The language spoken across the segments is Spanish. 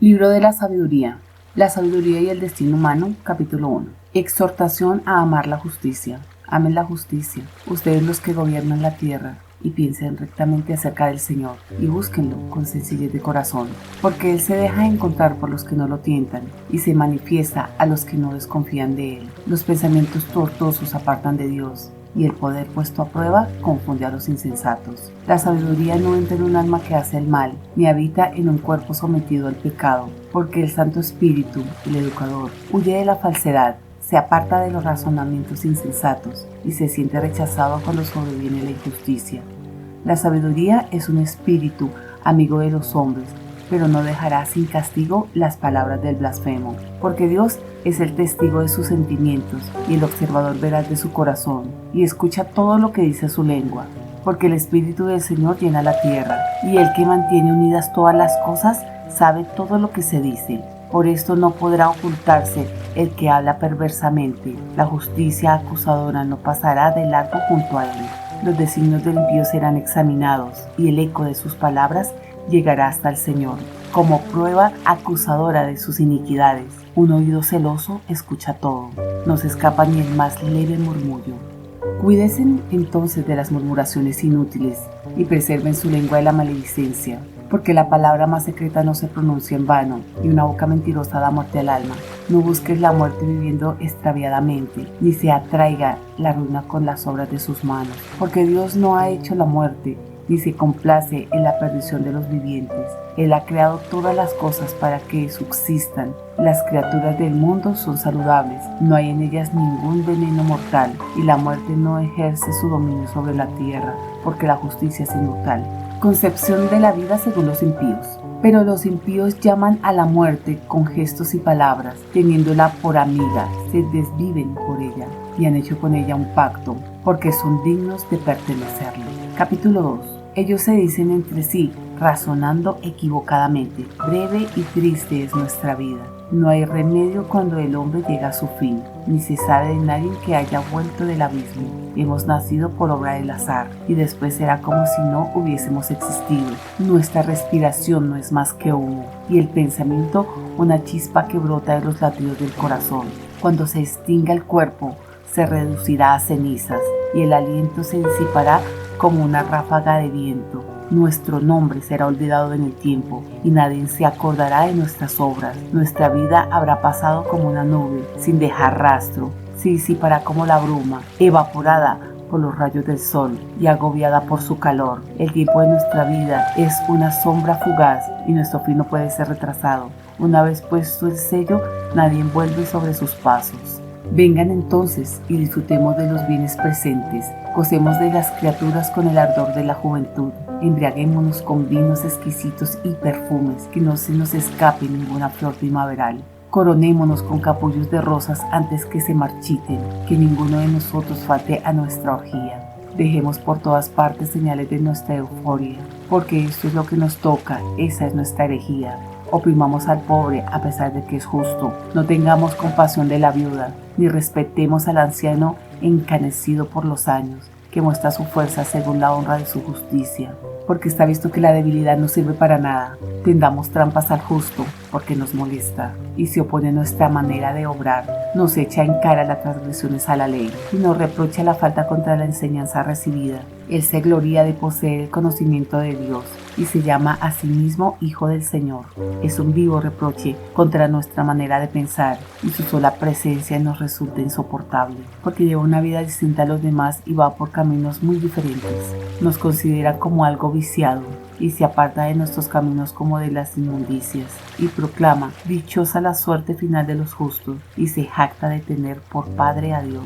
Libro de la sabiduría. La sabiduría y el destino humano, capítulo 1. Exhortación a amar la justicia. Amen la justicia, ustedes los que gobiernan la tierra, y piensen rectamente acerca del Señor, y búsquenlo con sencillez de corazón, porque Él se deja encontrar por los que no lo tientan, y se manifiesta a los que no desconfían de Él. Los pensamientos tortuosos apartan de Dios, y el poder puesto a prueba confunde a los insensatos. La sabiduría no entra en un alma que hace el mal, ni habita en un cuerpo sometido al pecado, porque el Santo Espíritu, el educador, huye de la falsedad, se aparta de los razonamientos insensatos y se siente rechazado cuando sobreviene la injusticia. La sabiduría es un espíritu, amigo de los hombres, pero no dejará sin castigo las palabras del blasfemo, porque Dios es el testigo de sus sentimientos y el observador veraz de su corazón, y escucha todo lo que dice su lengua, porque el Espíritu del Señor llena la tierra, y el que mantiene unidas todas las cosas sabe todo lo que se dice. Por esto no podrá ocultarse el que habla perversamente. La justicia acusadora no pasará de largo junto a él. Los designios del impío serán examinados, y el eco de sus palabras llegará hasta el Señor, como prueba acusadora de sus iniquidades. Un oído celoso escucha todo, no se escapa ni el más leve murmullo. Cuídense entonces de las murmuraciones inútiles, y preserven su lengua de la maledicencia, porque la palabra más secreta no se pronuncia en vano, y una boca mentirosa da muerte al alma. No busques la muerte viviendo extraviadamente, ni se atraiga la ruina con las obras de sus manos, porque Dios no ha hecho la muerte, ni se complace en la perdición de los vivientes. Él ha creado todas las cosas para que subsistan. Las criaturas del mundo son saludables, no hay en ellas ningún veneno mortal, y la muerte no ejerce su dominio sobre la tierra, porque la justicia es inmortal. Concepción de la vida según los impíos. Pero los impíos llaman a la muerte con gestos y palabras, teniéndola por amiga, se desviven por ella, y han hecho con ella un pacto, porque son dignos de pertenecerle. Capítulo 2. Ellos se dicen entre sí, razonando equivocadamente: breve y triste es nuestra vida. No hay remedio cuando el hombre llega a su fin, ni se sabe de nadie que haya vuelto del abismo. Hemos nacido por obra del azar, y después será como si no hubiésemos existido. Nuestra respiración no es más que humo, y el pensamiento una chispa que brota de los latidos del corazón. Cuando se extinga el cuerpo, se reducirá a cenizas, y el aliento se disipará como una ráfaga de viento. Nuestro nombre será olvidado en el tiempo, y nadie se acordará de nuestras obras. Nuestra vida habrá pasado como una nube, sin dejar rastro. Se disipará como la bruma, evaporada por los rayos del sol y agobiada por su calor. El tiempo de nuestra vida es una sombra fugaz, y nuestro fin no puede ser retrasado. Una vez puesto el sello, nadie vuelve sobre sus pasos. Vengan entonces y disfrutemos de los bienes presentes, gocemos de las criaturas con el ardor de la juventud, embriaguémonos con vinos exquisitos y perfumes, que no se nos escape ninguna flor primaveral. Coronémonos con capullos de rosas antes que se marchiten, que ninguno de nosotros falte a nuestra orgía. Dejemos por todas partes señales de nuestra euforia, porque esto es lo que nos toca, esa es nuestra herejía. Oprimamos al pobre a pesar de que es justo, no tengamos compasión de la viuda, ni respetemos al anciano encanecido por los años, que muestra su fuerza según la honra de su justicia, porque está visto que la debilidad no sirve para nada. Tendamos trampas al justo, porque nos molesta, y se opone a nuestra manera de obrar, nos echa en cara las transgresiones a la ley, y nos reprocha la falta contra la enseñanza recibida. Él se gloria de poseer el conocimiento de Dios, y se llama a sí mismo Hijo del Señor. Es un vivo reproche contra nuestra manera de pensar, y su sola presencia nos resulta insoportable, porque lleva una vida distinta a los demás y va por caminos muy diferentes. Nos considera como algo viciado, y se aparta de nuestros caminos como de las inmundicias, y proclama: dichosa la suerte final de los justos, y se jacta de tener por Padre a Dios.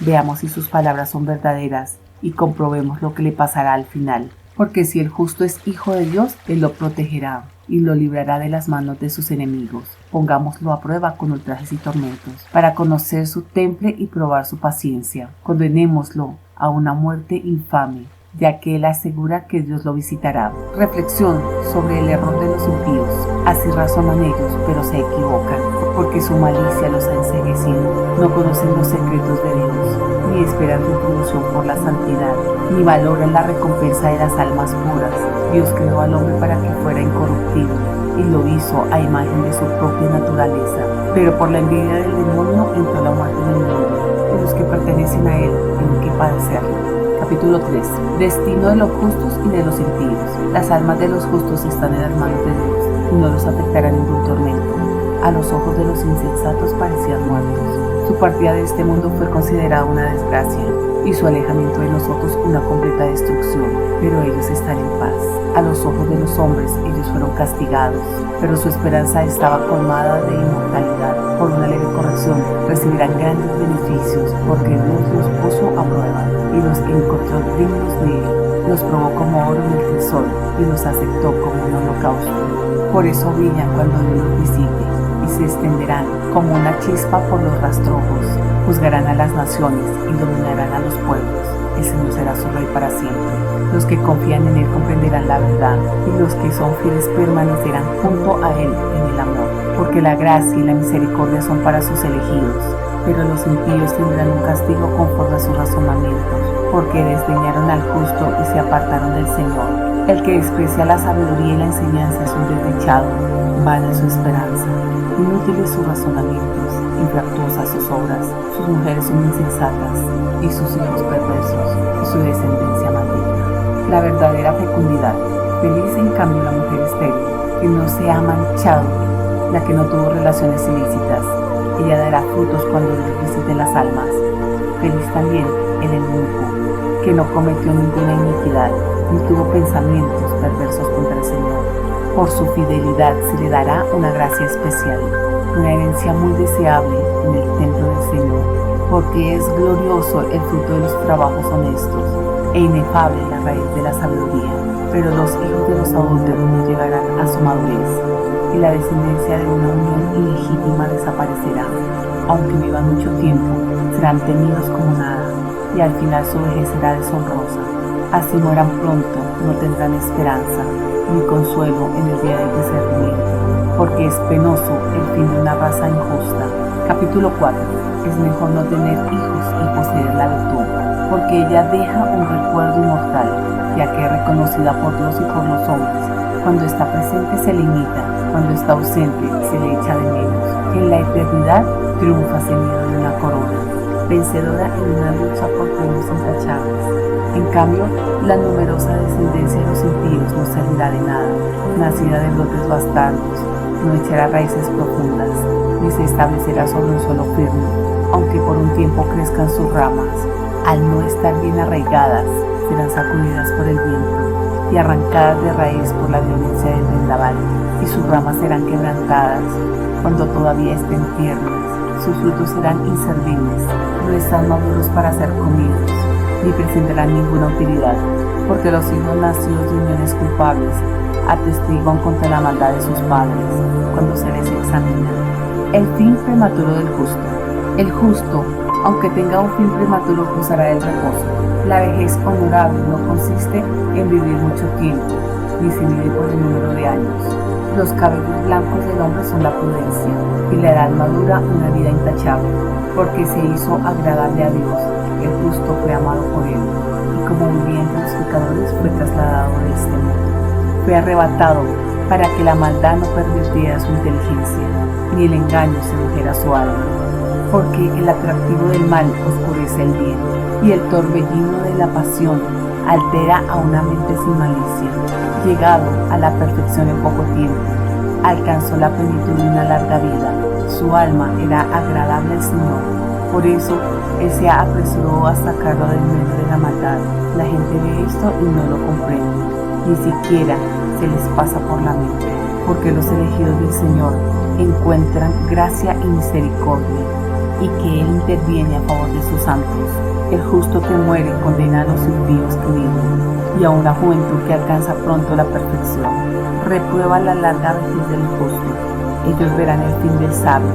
Veamos si sus palabras son verdaderas, y comprobemos lo que le pasará al final. Porque si el justo es hijo de Dios, Él lo protegerá y lo librará de las manos de sus enemigos. Pongámoslo a prueba con ultrajes y tormentos, para conocer su temple y probar su paciencia. Condenémoslo a una muerte infame, ya que Él asegura que Dios lo visitará. Reflexión sobre el error de los impíos. Así razonan ellos, pero se equivocan, porque su malicia los ha enceguecido. No conocen los secretos de Dios, ni esperan retribución por la santidad, ni valoran la recompensa de las almas puras. Dios creó al hombre para que fuera incorruptible, y lo hizo a imagen de su propia naturaleza. Pero por la envidia del demonio entró la muerte en el mundo, y los que pertenecen a él tienen que padecerlo. Capítulo 3. Destino de los justos y de los impíos. Las almas de los justos están en las manos de Dios, y no los afectará ningún tormento. A los ojos de los insensatos parecían muertos. Su partida de este mundo fue considerada una desgracia, y su alejamiento de nosotros una completa destrucción, pero ellos están en paz. A los ojos de los hombres ellos fueron castigados, pero su esperanza estaba colmada de inmortalidad. Por una leve corrección recibirán grandes beneficios, porque Dios los puso a prueba y los encontró dignos de él. Los probó como oro en el tesoro y los aceptó como un holocausto. Por eso brillan cuando Dios los visite y se extenderán como una chispa por los rastrojos. Juzgarán a las naciones y dominarán a los pueblos. El Señor será su rey para siempre. Los que confían en Él comprenderán la verdad, y los que son fieles permanecerán junto a Él en el amor, porque la gracia y la misericordia son para sus elegidos. Pero los impíos tendrán un castigo conforme a sus razonamientos, porque desdeñaron al justo y se apartaron del Señor. El que desprecia la sabiduría y la enseñanza es un desdichado, vana su esperanza, inútiles sus razonamientos, infructuosas sus obras, sus mujeres son insensatas, y sus hijos perversos, y su descendencia maligna. La verdadera fecundidad. Feliz en cambio la mujer estéril, que no se ha manchado, la que no tuvo relaciones ilícitas. Ella dará frutos cuando Dios visite las almas. Feliz también el eunuco, que no cometió ninguna iniquidad, ni tuvo pensamientos perversos contra el Señor. Por su fidelidad se le dará una gracia especial, una herencia muy deseable en el templo del Señor, porque es glorioso el fruto de los trabajos honestos, e inefable la raíz de la sabiduría. Pero los hijos de los adúlteros no llegarán a su madurez, y la descendencia de una unión ilegítima desaparecerá. Aunque vivan mucho tiempo, serán temidos como nada, y al final su vejez será deshonrosa. Así mueran pronto, no tendrán esperanza, ni consuelo en el día del discernimiento, porque es penoso el fin de una raza injusta. Capítulo 4. Es mejor no tener hijos y poseer la virtud, porque ella deja un recuerdo inmortal, ya que es reconocida por Dios y por los hombres. Cuando está presente se le imita, cuando está ausente se le echa de menos. En la eternidad triunfa ceñido de una corona, vencedora en una lucha por premios intachables. En cambio, la numerosa descendencia de los impíos no servirá de nada, nacida de brotes bastardos, no echará raíces profundas, ni se establecerá sobre un suelo firme, aunque por un tiempo crezcan sus ramas. Al no estar bien arraigadas, serán sacudidas por el viento y arrancadas de raíz por la violencia del vendaval, y sus ramas serán quebrantadas cuando todavía estén tiernas. Sus frutos serán inservibles, no están maduros para ser comidos, ni presentarán ninguna utilidad, porque los hijos nacidos de uniones culpables atestiguan contra la maldad de sus padres cuando se les examina. El fin prematuro del justo. El justo, aunque tenga un fin prematuro, gozará del reposo. La vejez honorable no consiste en vivir mucho tiempo, ni se mide por el número de años. Los cabellos blancos del hombre son la prudencia, y la edad madura una vida intachable, porque se hizo agradable a Dios. El justo fue amado por él, y como vivía entre los pecadores fue trasladado de este mundo. Fue arrebatado para que la maldad no pervirtiera su inteligencia, ni el engaño sedujera su alma, porque el atractivo del mal oscurece el bien, y el torbellino de la pasión altera a una mente sin malicia. Llegado a la perfección en poco tiempo, alcanzó la plenitud de una larga vida. Su alma era agradable al Señor, por eso Él se apresuró a sacarlo del medio de la maldad. La gente ve esto y no lo comprende, ni siquiera se les pasa por la mente, porque los elegidos del Señor encuentran gracia y misericordia, y que Él interviene a favor de sus santos. El justo que muere condena a los impíos que viven, y a una juventud que alcanza pronto la perfección. Reprueba la larga vejez del justo. Ellos verán el fin del sabio,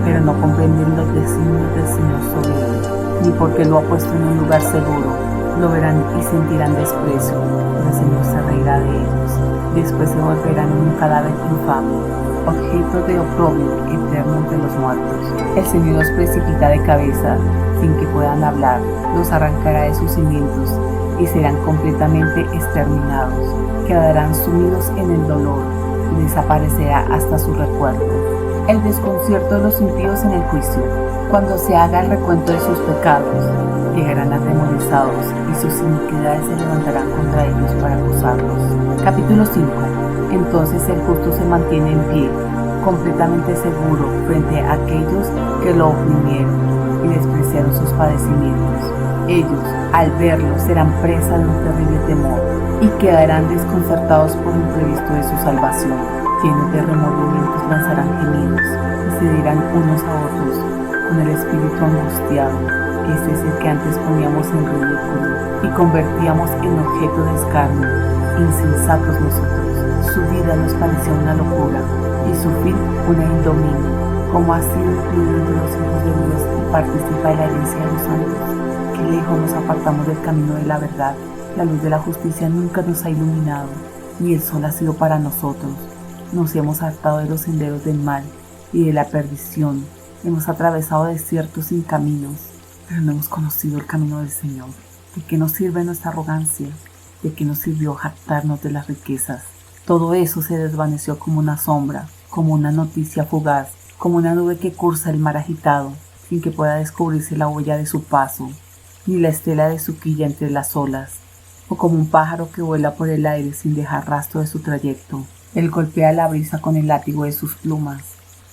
pero no comprenden los designios del Señor sobre él, ni porque lo ha puesto en un lugar seguro. Lo verán y sentirán desprecio, pero el Señor se reirá de ellos. Después se volverán en un cadáver infame, objeto de oprobio eterno entre los muertos. El Señor los precipita de cabeza sin que puedan hablar, los arrancará de sus cimientos y serán completamente exterminados. Quedarán sumidos en el dolor, y desaparecerá hasta su recuerdo. El desconcierto de los impíos en el juicio. Cuando se haga el recuento de sus pecados, llegarán atemorizados y sus iniquidades se levantarán contra ellos para acusarlos. Capítulo 5. Entonces el justo se mantiene en pie, completamente seguro frente a aquellos que lo oprimieron y despreciaron sus padecimientos. Ellos, al verlo, serán presa de un terrible temor y quedarán desconcertados por lo imprevisto de su salvación. Llenos de remordimientos lanzarán gemidos y se dirán unos a otros con el espíritu angustiado: este es el que antes poníamos en ridículo y convertíamos en objeto de escarnio. Insensatos nosotros, su vida nos pareció una locura y su fin una ignominia. Como ha sido incluido entre los hijos de Dios y participa de la herencia de los santos, qué lejos nos apartamos del camino de la verdad. La luz de la justicia nunca nos ha iluminado, ni el sol ha sido para nosotros. Nos hemos hartado de los senderos del mal y de la perdición. Hemos atravesado desiertos sin caminos, pero no hemos conocido el camino del Señor. ¿De qué nos sirve nuestra arrogancia? ¿De qué nos sirvió jactarnos de las riquezas? Todo eso se desvaneció como una sombra, como una noticia fugaz, como una nube que cursa el mar agitado, sin que pueda descubrirse la huella de su paso, ni la estela de su quilla entre las olas, o como un pájaro que vuela por el aire sin dejar rastro de su trayecto. Él golpea la brisa con el látigo de sus plumas,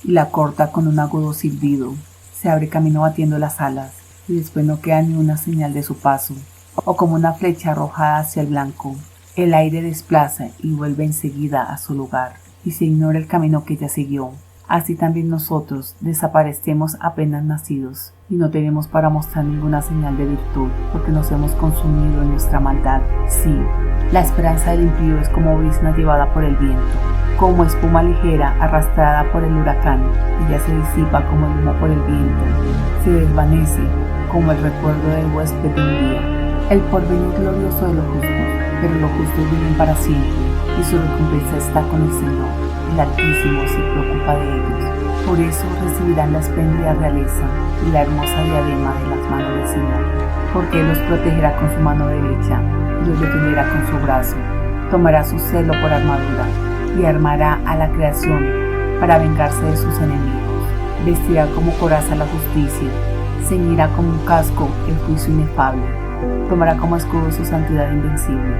y la corta con un agudo silbido. Se abre camino batiendo las alas, y después no queda ni una señal de su paso, o como una flecha arrojada hacia el blanco. El aire desplaza y vuelve enseguida a su lugar, y se ignora el camino que ella siguió. Así también nosotros desaparecemos apenas nacidos, y no tenemos para mostrar ninguna señal de virtud, porque nos hemos consumido en nuestra maldad. Sí, la esperanza del impío es como brisna llevada por el viento, como espuma ligera arrastrada por el huracán. Ella se disipa como el humo por el viento, se desvanece como el recuerdo del huésped de un día. El porvenir glorioso de los justos, pero los justos viven para siempre, y su recompensa está con el Señor. El Altísimo se preocupa de ellos. Por eso recibirán la espléndida realeza y la hermosa diadema de las manos del Señor, porque Él los protegerá con su mano derecha y los defenderá con su brazo. Tomará su celo por armadura y armará a la creación para vengarse de sus enemigos. Vestirá como coraza la justicia, ceñirá como un casco el juicio inefable, tomará como escudo su santidad invencible,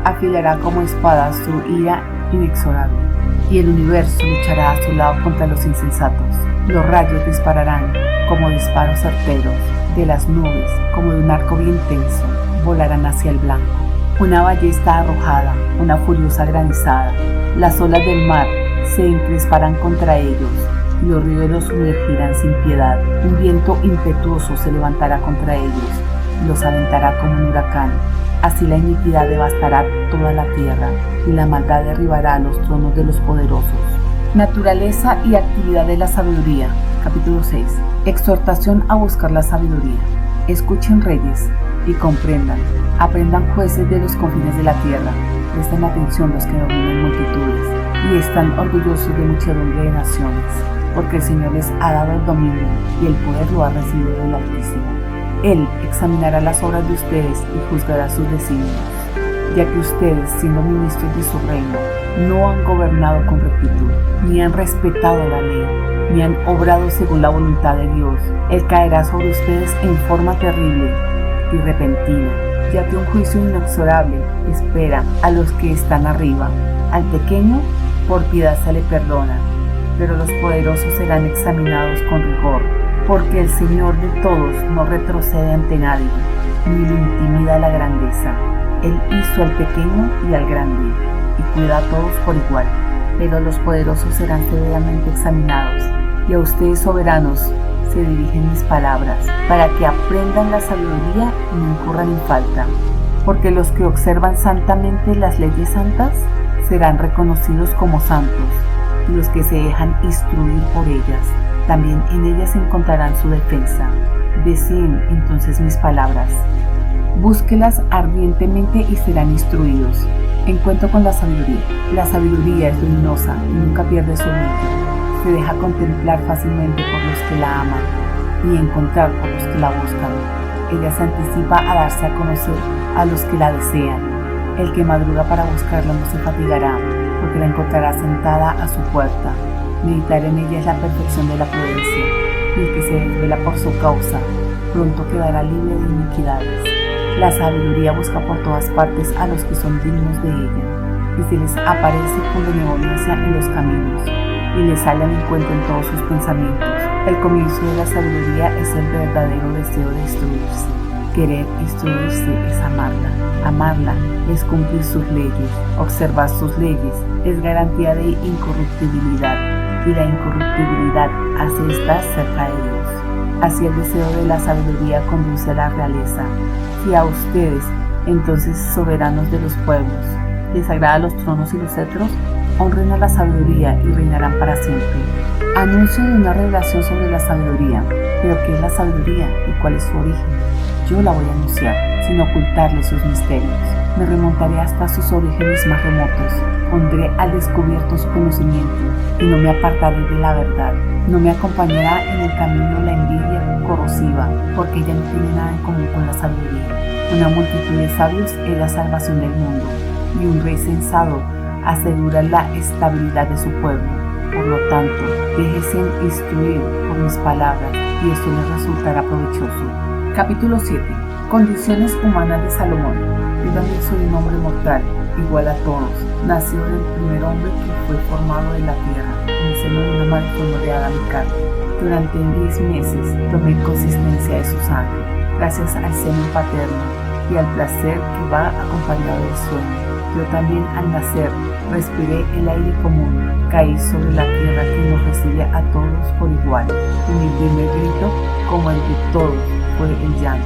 afilará como espada su ira inexorable. Y el universo luchará a su lado contra los insensatos. Los rayos dispararán como disparos certeros de las nubes, como de un arco bien tenso, volarán hacia el blanco. Una ballesta arrojada, una furiosa granizada. Las olas del mar se encresparán contra ellos, y los ríos los sumergirán sin piedad. Un viento impetuoso se levantará contra ellos, y los aventará como un huracán. Así la iniquidad devastará toda la tierra, y la maldad derribará los tronos de los poderosos. Naturaleza y actividad de la sabiduría. Capítulo 6. Exhortación a buscar la sabiduría. Escuchen reyes y comprendan. Aprendan jueces de los confines de la tierra. Presten atención los que dominan multitudes y están orgullosos de muchedumbre de naciones, porque el Señor les ha dado el dominio y el poder lo ha recibido del Altísimo. Él examinará las obras de ustedes y juzgará sus designios, ya que ustedes, siendo ministros de su reino, no han gobernado con rectitud, ni han respetado la ley, ni han obrado según la voluntad de Dios. Él caerá sobre ustedes en forma terrible y repentina, ya que un juicio inexorable espera a los que están arriba. Al pequeño, por piedad se le perdona, pero los poderosos serán examinados con rigor. Porque el Señor de todos no retrocede ante nadie, ni le intimida la grandeza. Él hizo al pequeño y al grande, y cuida a todos por igual. Pero los poderosos serán severamente examinados, y a ustedes soberanos se dirigen mis palabras, para que aprendan la sabiduría y no incurran en falta. Porque los que observan santamente las leyes santas serán reconocidos como santos, y los que se dejan instruir por ellas, también en ellas encontrarán su defensa. Deseen entonces mis palabras. Búsquelas ardientemente y serán instruidos. Encuentro con la sabiduría. La sabiduría es luminosa y nunca pierde su brillo. Se deja contemplar fácilmente por los que la aman y encontrar por los que la buscan. Ella se anticipa a darse a conocer a los que la desean. El que madruga para buscarla no se fatigará, porque la encontrará sentada a su puerta. Meditar en ella es la perfección de la prudencia, y el que se desvela por su causa, pronto quedará libre de iniquidades. La sabiduría busca por todas partes a los que son dignos de ella, y se les aparece con benevolencia en los caminos, y les sale al encuentro en todos sus pensamientos. El comienzo de la sabiduría es el verdadero deseo de instruirse. Querer instruirse es amarla. Amarla es cumplir sus leyes. Observar sus leyes es garantía de incorruptibilidad, y la incorruptibilidad hace estar cerca de Dios. Así el deseo de la sabiduría conduce a la realeza. Si a ustedes, entonces soberanos de los pueblos, les agrada los tronos y los cetros, honren a la sabiduría y reinarán para siempre. Anuncio de una revelación sobre la sabiduría. ¿Pero qué es la sabiduría y cuál es su origen? Yo la voy a anunciar, sin ocultarle sus misterios. Me remontaré hasta sus orígenes más remotos. Pondré al descubierto su conocimiento y no me apartaré de la verdad. No me acompañará en el camino la envidia corrosiva, porque ella no tiene nada en común con la sabiduría. Una multitud de sabios es la salvación del mundo, y un rey sensato asegura la estabilidad de su pueblo. Por lo tanto, déjese instruir por mis palabras, y esto les resultará provechoso. Capítulo 7. Condiciones humanas de Salomón. Yo también soy un hombre mortal, igual a todos. Nació del primer hombre que fue formado en la tierra, en el seno de una madre coloreada mi carne. Durante 10 meses tomé consistencia de su sangre, gracias al seno paterno y al placer que va acompañado del sueño. Yo también al nacer respiré el aire común, caí sobre la tierra que nos recibe a todos por igual. Y mi primer grito, como el de todos, fue el llanto.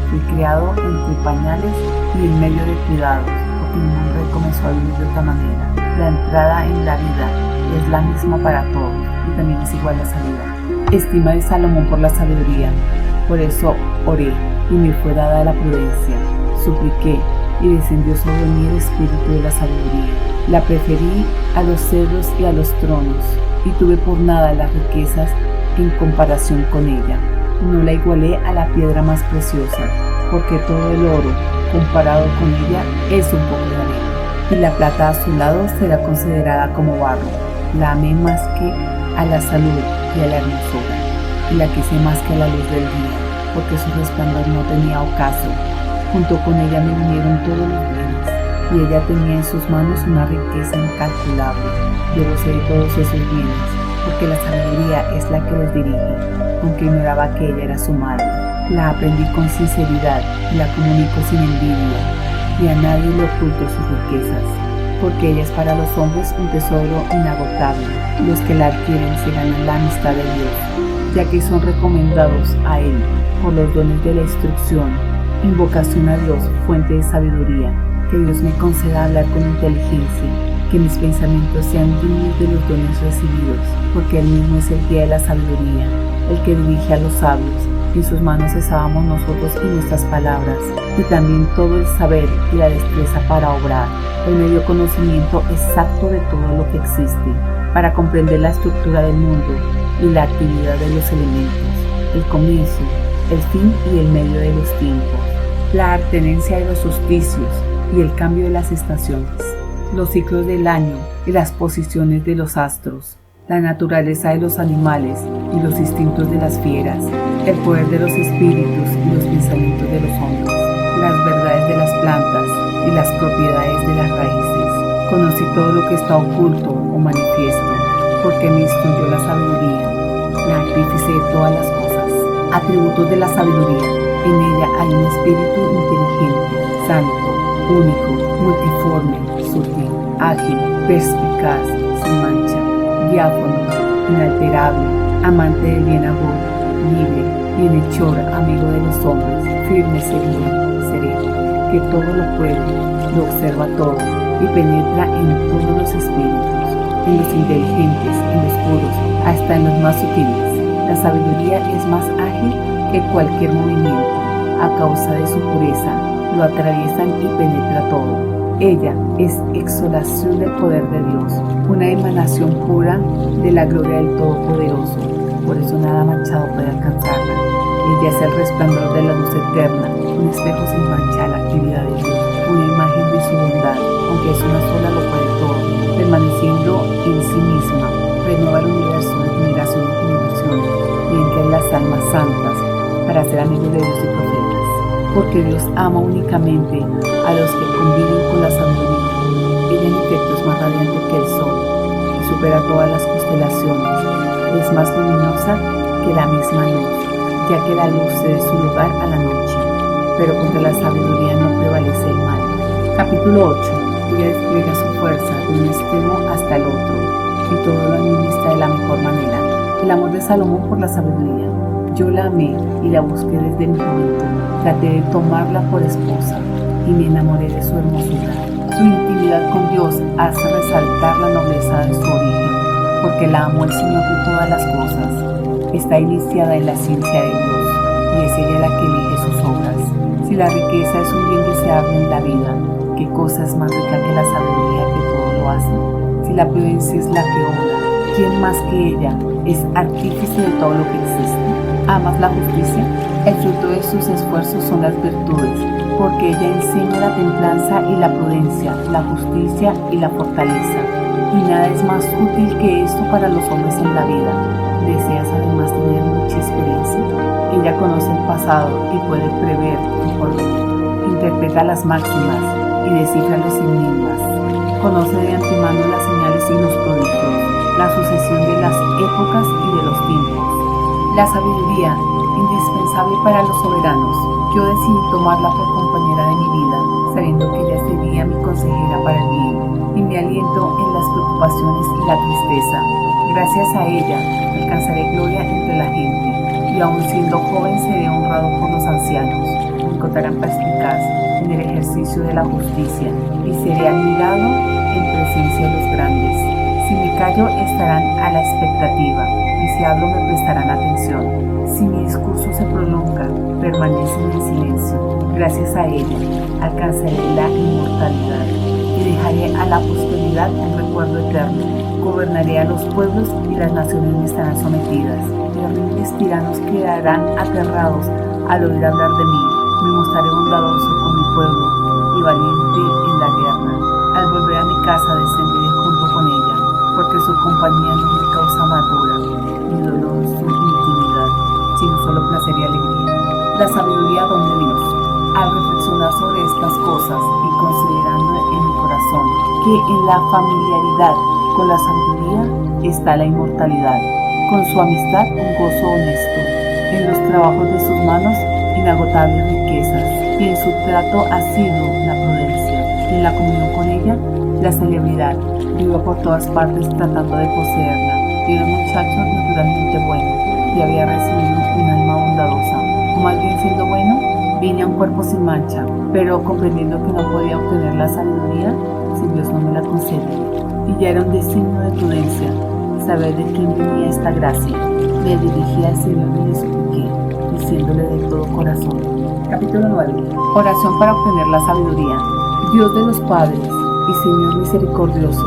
Fui criado entre pañales y en medio de cuidados, porque mi hombre comenzó a vivir de otra manera. La entrada en la vida es la misma para todos, y también es igual la salida. Estima de Salomón por la sabiduría. Por eso oré, y me fue dada la prudencia. Supliqué, y descendió sobre mí el espíritu de la sabiduría. La preferí a los cedros y a los tronos, y tuve por nada las riquezas en comparación con ella. No la igualé a la piedra más preciosa, porque todo el oro, comparado con ella, es un poco de arena, y la plata a su lado será considerada como barro. La amé más que a la salud y a la hermosura, y la quise más que a la luz del día, porque su resplandor no tenía ocaso. Junto con ella me vinieron todos los bienes, y ella tenía en sus manos una riqueza incalculable. Yo gocé de todos esos bienes, porque la sabiduría es la que los dirige, aunque ignoraba que ella era su madre. La aprendí con sinceridad y la comunico sin envidia, y a nadie le oculto sus riquezas, porque ella es para los hombres un tesoro inagotable. Los que la adquieren se ganan la amistad de Dios, ya que son recomendados a Él por los dones de la instrucción. Invocación a Dios, fuente de sabiduría. Que Dios me conceda hablar con inteligencia, que mis pensamientos sean dignos de los dones recibidos, porque Él mismo es el guía de la sabiduría, el que dirige a los sabios. En sus manos cesábamos nosotros y nuestras palabras, y también todo el saber y la destreza para obrar. Él me dio conocimiento exacto de todo lo que existe, para comprender la estructura del mundo y la actividad de los elementos, el comienzo, el fin y el medio de los tiempos, la tenencia de los solsticios y el cambio de las estaciones, los ciclos del año y las posiciones de los astros, la naturaleza de los animales y los instintos de las fieras, el poder de los espíritus y los pensamientos de los hombres, las verdades de las plantas y las propiedades de las raíces. Conocí todo lo que está oculto o manifiesto, porque me instruyó la sabiduría, la artífice de todas las cosas. Atributos de la sabiduría. En ella hay un espíritu inteligente, santo, único, multiforme, sutil, ágil, perspicaz, sin mancha, diáfano, inalterable, amante del bien agudo, libre, bienhechor, amigo de los hombres, firme, sereno, que todo lo puede, lo observa todo y penetra en todos los espíritus, en los inteligentes, en los puros, hasta en los más sutiles. La sabiduría es más ágil que cualquier movimiento. A causa de su pureza, lo atraviesan y penetra todo. Ella es exhalación del poder de Dios, una emanación pura de la gloria del Todopoderoso. Por eso nada manchado puede alcanzarla. Ella es el resplandor de la luz eterna, un espejo sin mancha a la actividad de Dios, una imagen de su bondad, aunque es una sola lo puede todo. permaneciendo en sí misma, renueva el universo de generación en generación y entra en las almas santas para ser amigos de Dios y profetas. Porque Dios ama únicamente a los que conviven con la sabiduría. Ella en efecto es más radiante que el sol y supera todas las constelaciones. Es más luminosa que la misma luz, ya que la luz cede su lugar a la noche, pero contra la sabiduría no prevalece el mal. Capítulo 8. Ella despliega su fuerza de un extremo hasta el otro y todo lo administra de la mejor manera. El amor de Salomón por la sabiduría. Yo la amé y la busqué desde mi juventud. Traté de tomarla por esposa y me enamoré de su hermosura. Su intimidad con Dios hace resaltar la nobleza de su origen, porque la amó el Señor de todas las cosas. Está iniciada en la ciencia de Dios y es ella la que elige sus obras. Si la riqueza es un bien deseable en la vida, ¿qué cosa es más rica que la sabiduría que todo lo hace? Si la prudencia es la que obra, ¿quién más que ella es artífice de todo lo que existe? ¿Amas la justicia? El fruto de sus esfuerzos son las virtudes, porque ella enseña la templanza y la prudencia, la justicia y la fortaleza. Y nada es más útil que esto para los hombres en la vida. ¿Deseas además tener mucha experiencia? Ella conoce el pasado y puede prever el porvenir. Interpreta las máximas y descifra los enigmas. Conoce de antemano las señales y los prodigios, la sucesión de las épocas y de los tiempos. La sabiduría, indispensable para los soberanos. Yo decidí tomarla por compañera de mi vida, sabiendo que ella sería mi consejera para el bien, y me aliento en las preocupaciones y la tristeza. Gracias a ella, alcanzaré gloria entre la gente, y aun siendo joven seré honrado por los ancianos. Me encontrarán perspicaz en el ejercicio de la justicia, y seré admirado en presencia de los grandes. Si me callo, estarán a la expectativa, y si hablo me prestarán atención. Si mi discurso se prolonga, permanecen en silencio. Gracias a ella, alcanzaré la inmortalidad y dejaré a la posteridad un recuerdo eterno. Gobernaré a los pueblos y las naciones me estarán sometidas. Terribles tiranos quedarán aterrados al oír hablar de mí. Me mostraré bondadoso con mi pueblo y valiente en la guerra. Al volver a mi casa descenderé junto con ella, porque su compañía no me causa amargura, ni dolor su intimidad, sino solo placer y alegría. La sabiduría don de Dios. Al reflexionar sobre estas cosas y considerando en mi corazón que en la familiaridad con la sabiduría está la inmortalidad, con su amistad un gozo honesto, en los trabajos de sus manos inagotables riquezas, y en su trato asiduo la prudencia, y en la comunión con ella la celebridad. Vivo por todas partes tratando de poseerla. Era un muchacho naturalmente bueno y había recibido un alma bondadosa. Como alguien siendo bueno, vine a un cuerpo sin mancha, pero comprendiendo que no podía obtener la sabiduría si Dios no me la concedía. Y ya era un designio de prudencia saber de quién venía esta gracia. Me dirigí al Señor y le supliqué, diciéndole de todo corazón. Capítulo 9. Oración para obtener la sabiduría. Dios de los padres y Señor misericordioso,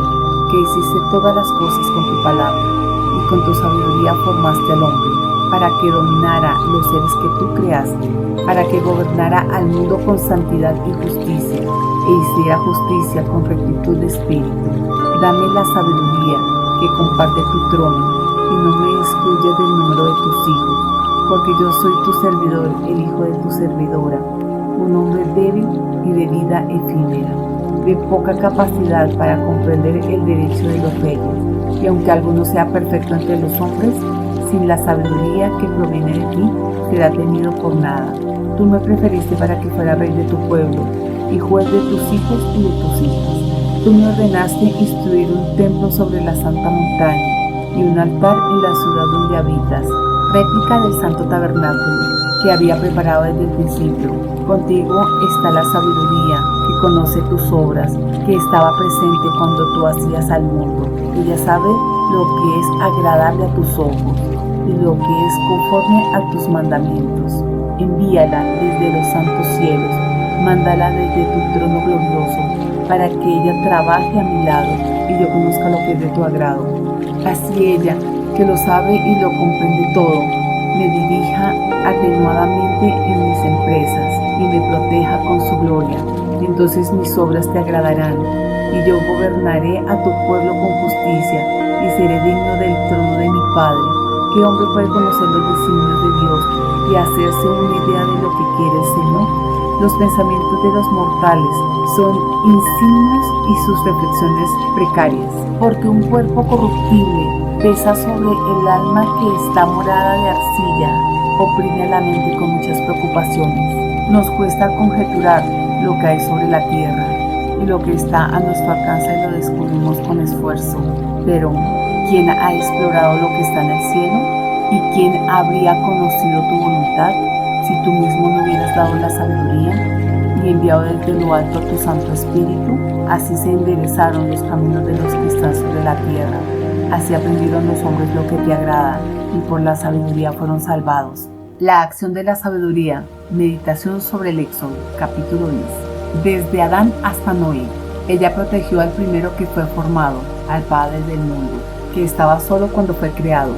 que hiciste todas las cosas con tu palabra y con tu sabiduría formaste al hombre, para que dominara los seres que tú creaste, para que gobernara al mundo con santidad y justicia, e hiciera justicia con rectitud de espíritu. Dame la sabiduría que comparte tu trono, y no me excluyas del número de tus hijos, porque yo soy tu servidor, el hijo de tu servidora, un hombre débil y de vida efímera, de poca capacidad para comprender el derecho de los reyes, y aunque alguno sea perfecto entre los hombres, sin la sabiduría que proviene de ti, será tenido por nada. Tú me preferiste para que fuera rey de tu pueblo, y juez de tus hijos y de tus hijas. Tú me ordenaste instruir un templo sobre la santa montaña, y un altar en la ciudad donde habitas, réplica del santo tabernáculo, que había preparado desde el principio. Contigo está la sabiduría, que conoce tus obras, que estaba presente cuando tú hacías al mundo. Ella sabe lo que es agradable a tus ojos, y lo que es conforme a tus mandamientos. Envíala desde los santos cielos, mándala desde tu trono glorioso, para que ella trabaje a mi lado, y yo conozca lo que es de tu agrado. Así ella, que lo sabe y lo comprende todo, me dirija atenuadamente en mis empresas, y me proteja con su gloria. entonces mis obras te agradarán, y yo gobernaré a tu pueblo con justicia, y seré digno del trono de mi Padre. ¿Qué hombre puede conocer los designios de Dios y hacerse una idea de lo que quiere el Señor? Los pensamientos de los mortales son insignios y sus reflexiones precarias, porque un cuerpo corruptible pesa sobre el alma que está morada de arcilla, oprime a la mente con muchas preocupaciones. Nos cuesta conjeturar lo que hay sobre la tierra, y lo que está a nuestro alcance lo descubrimos con esfuerzo. Pero, ¿quién ha explorado lo que está en el cielo? ¿Y quién habría conocido tu voluntad si tú mismo no hubieras dado la sabiduría y enviado desde lo alto tu Santo Espíritu? Así se enderezaron los caminos de los que están sobre la tierra. Así aprendieron los hombres lo que te agrada, y por la sabiduría fueron salvados. La acción de la sabiduría. Meditación sobre el Éxodo, capítulo 10. Desde Adán hasta Noé, ella protegió al primero que fue formado, al Padre del mundo, que estaba solo cuando fue creado.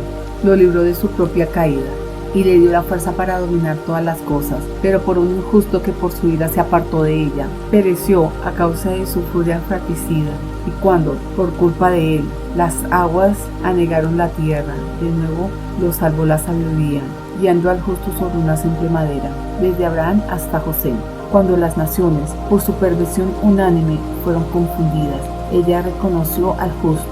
Lo libró de su propia caída y le dio la fuerza para dominar todas las cosas, pero por un injusto que por su ira se apartó de ella, pereció a causa de su furia fratricida. Y cuando, por culpa de él, las aguas anegaron la tierra, de nuevo lo salvó la sabiduría, guiando al justo sobre una simple madera, desde Abraham hasta José. Cuando las naciones, por su perversión unánime, fueron confundidas, ella reconoció al justo,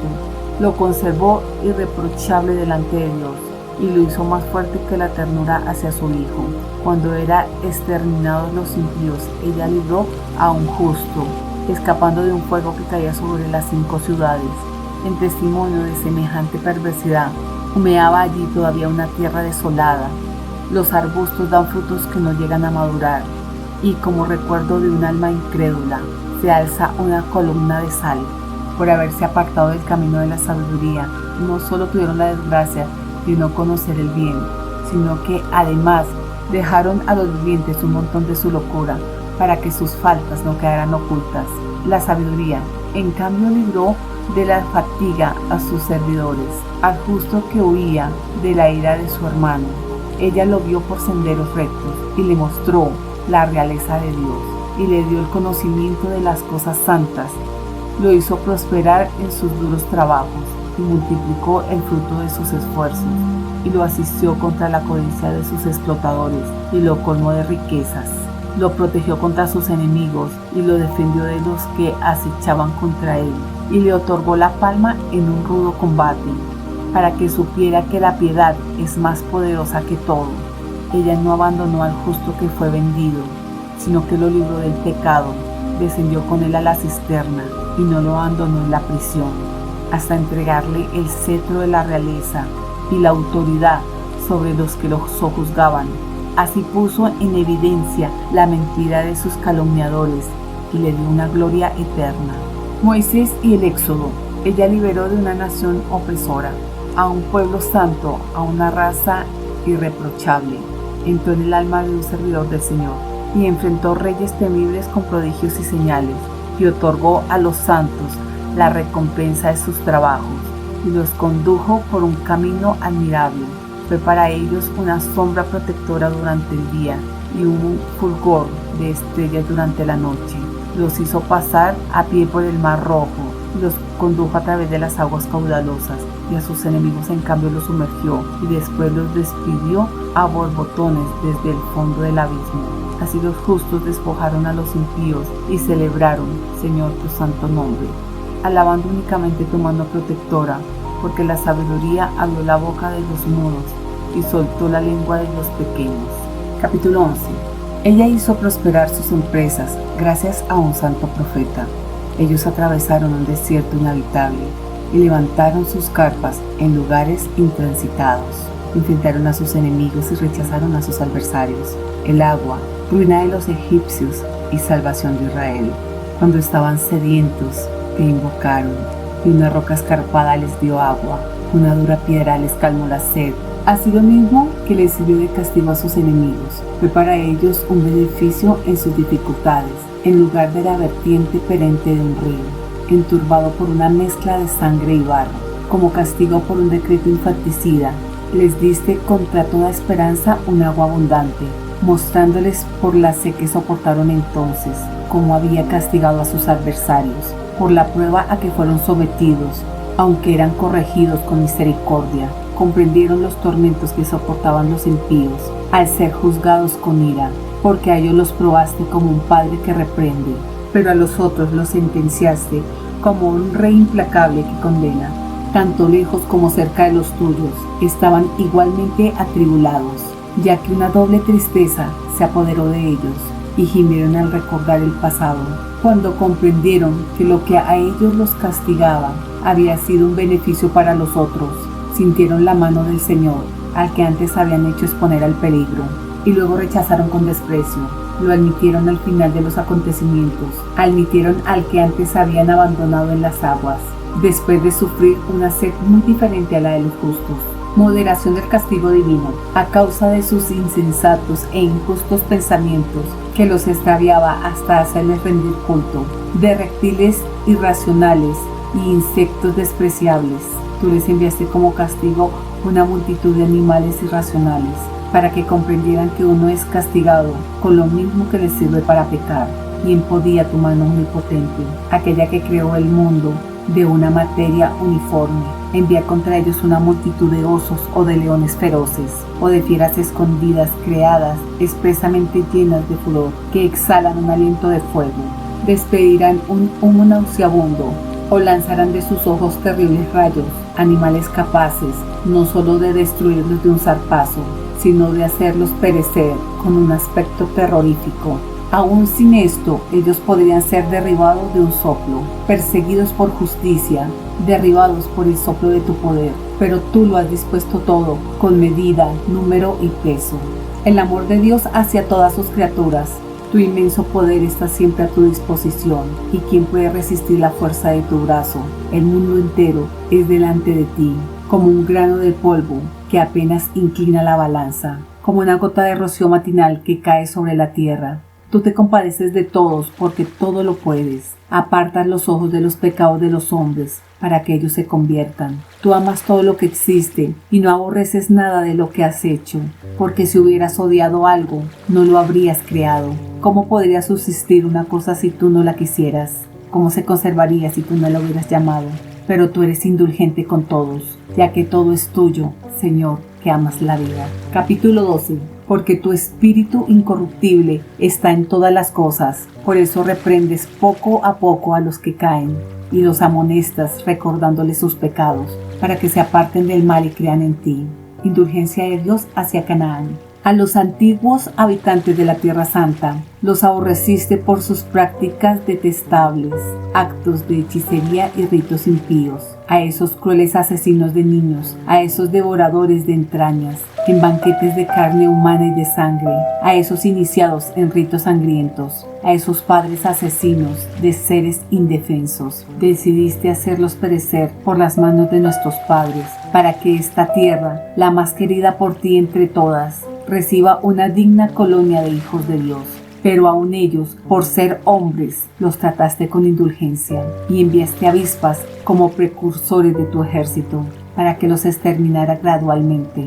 lo conservó irreprochable delante de Dios, y lo hizo más fuerte que la ternura hacia su hijo. Cuando eran exterminados los impíos, ella libró a un justo, escapando de un fuego que caía sobre las 5 ciudades. En testimonio de semejante perversidad, humeaba allí todavía una tierra desolada. Los arbustos dan frutos que no llegan a madurar, y como recuerdo de un alma incrédula, se alza una columna de sal. Por haberse apartado del camino de la sabiduría, no solo tuvieron la desgracia de no conocer el bien, sino que además dejaron a los vivientes un montón de su locura, para que sus faltas no quedaran ocultas. La sabiduría, en cambio, libró de la fatiga a sus servidores, al justo que huía de la ira de su hermano. Ella lo guió por senderos rectos y le mostró la realeza de Dios, y le dio el conocimiento de las cosas santas. Lo hizo prosperar en sus duros trabajos, y multiplicó el fruto de sus esfuerzos, y lo asistió contra la codicia de sus explotadores, y lo colmó de riquezas. Lo protegió contra sus enemigos, y lo defendió de los que acechaban contra él, y le otorgó la palma en un rudo combate, para que supiera que la piedad es más poderosa que todo. Ella no abandonó al justo que fue vendido, sino que lo libró del pecado, descendió con él a la cisterna, y no lo abandonó en la prisión, hasta entregarle el cetro de la realeza y la autoridad sobre los que lo sojuzgaban. Así puso en evidencia la mentira de sus calumniadores y le dio una gloria eterna. Moisés y el Éxodo. Ella liberó de una nación opresora a un pueblo santo, a una raza irreprochable. Entró en el alma de un servidor del Señor y enfrentó reyes temibles con prodigios y señales, y otorgó a los santos la recompensa de sus trabajos, y los condujo por un camino admirable. Fue para ellos una sombra protectora durante el día y un fulgor de estrellas durante la noche. Los hizo pasar a pie por el mar rojo, y los condujo a través de las aguas caudalosas, y a sus enemigos en cambio los sumergió, y después los despidió a borbotones desde el fondo del abismo. Así los justos despojaron a los impíos y celebraron, Señor, tu santo nombre, alabando únicamente tu mano protectora, porque la sabiduría abrió la boca de los mudos y soltó la lengua de los pequeños. Capítulo 11. Ella hizo prosperar sus empresas gracias a un santo profeta. Ellos atravesaron un desierto inhabitable y levantaron sus carpas en lugares intransitados. Enfrentaron a sus enemigos y rechazaron a sus adversarios. El agua, ruina de los egipcios y salvación de Israel. Cuando estaban sedientos, te invocaron, y una roca escarpada les dio agua. Una dura piedra les calmó la sed. Así lo mismo que les sirvió de castigo a sus enemigos. Fue para ellos un beneficio en sus dificultades, en lugar de la vertiente perenne de un río, enturbado por una mezcla de sangre y barro. Como castigo por un decreto infanticida, les diste contra toda esperanza un agua abundante. mostrándoles por la sé que soportaron entonces, cómo había castigado a sus adversarios, por la prueba a que fueron sometidos, aunque eran corregidos con misericordia. Comprendieron los tormentos que soportaban los impíos, al ser juzgados con ira, porque a ellos los probaste como un padre que reprende, pero a los otros los sentenciaste como un rey implacable que condena. Tanto lejos como cerca de los tuyos, estaban igualmente atribulados, ya que una doble tristeza se apoderó de ellos, y gimieron al recordar el pasado, cuando comprendieron que lo que a ellos los castigaba había sido un beneficio para los otros. Sintieron la mano del Señor, al que antes habían hecho exponer al peligro, y luego rechazaron con desprecio. Lo admitieron al final de los acontecimientos, admitieron al que antes habían abandonado en las aguas, después de sufrir una sed muy diferente a la de los justos. Moderación del castigo divino, a causa de sus insensatos e injustos pensamientos, que los extraviaba hasta hacerles rendir culto, de reptiles irracionales y insectos despreciables. Tú les enviaste como castigo una multitud de animales irracionales, para que comprendieran que uno es castigado con lo mismo que les sirve para pecar. Bien podía tu mano omnipotente, aquella que creó el mundo de una materia uniforme, enviar contra ellos una multitud de osos o de leones feroces, o de fieras escondidas creadas expresamente llenas de furor, que exhalan un aliento de fuego. Despedirán un humo nauseabundo, o lanzarán de sus ojos terribles rayos, animales capaces no solo de destruirlos de un zarpazo, sino de hacerlos perecer con un aspecto terrorífico. Aún sin esto, ellos podrían ser derribados de un soplo, perseguidos por justicia, derribados por el soplo de tu poder, pero tú lo has dispuesto todo, con medida, número y peso. El amor de Dios hacia todas sus criaturas. Tu inmenso poder está siempre a tu disposición, y ¿quién puede resistir la fuerza de tu brazo? El mundo entero es delante de ti, como un grano de polvo que apenas inclina la balanza, como una gota de rocío matinal que cae sobre la tierra. Tú te compadeces de todos porque todo lo puedes. Apartas los ojos de los pecados de los hombres para que ellos se conviertan. Tú amas todo lo que existe y no aborreces nada de lo que has hecho, porque si hubieras odiado algo, no lo habrías creado. ¿Cómo podría subsistir una cosa si tú no la quisieras? ¿Cómo se conservaría si tú no la hubieras llamado? Pero tú eres indulgente con todos, ya que todo es tuyo, Señor, que amas la vida. Capítulo 12. Porque tu espíritu incorruptible está en todas las cosas, por eso reprendes poco a poco a los que caen, y los amonestas recordándoles sus pecados, para que se aparten del mal y crean en ti. Indulgencia de Dios hacia Canaán. A los antiguos habitantes de la Tierra Santa los aborreciste por sus prácticas detestables, actos de hechicería y ritos impíos, a esos crueles asesinos de niños, a esos devoradores de entrañas, en banquetes de carne humana y de sangre, a esos iniciados en ritos sangrientos, a esos padres asesinos de seres indefensos. Decidiste hacerlos perecer por las manos de nuestros padres, para que esta tierra, la más querida por ti entre todas, reciba una digna colonia de hijos de Dios. Pero aun ellos, por ser hombres, los trataste con indulgencia y enviaste avispas como precursores de tu ejército para que los exterminara gradualmente.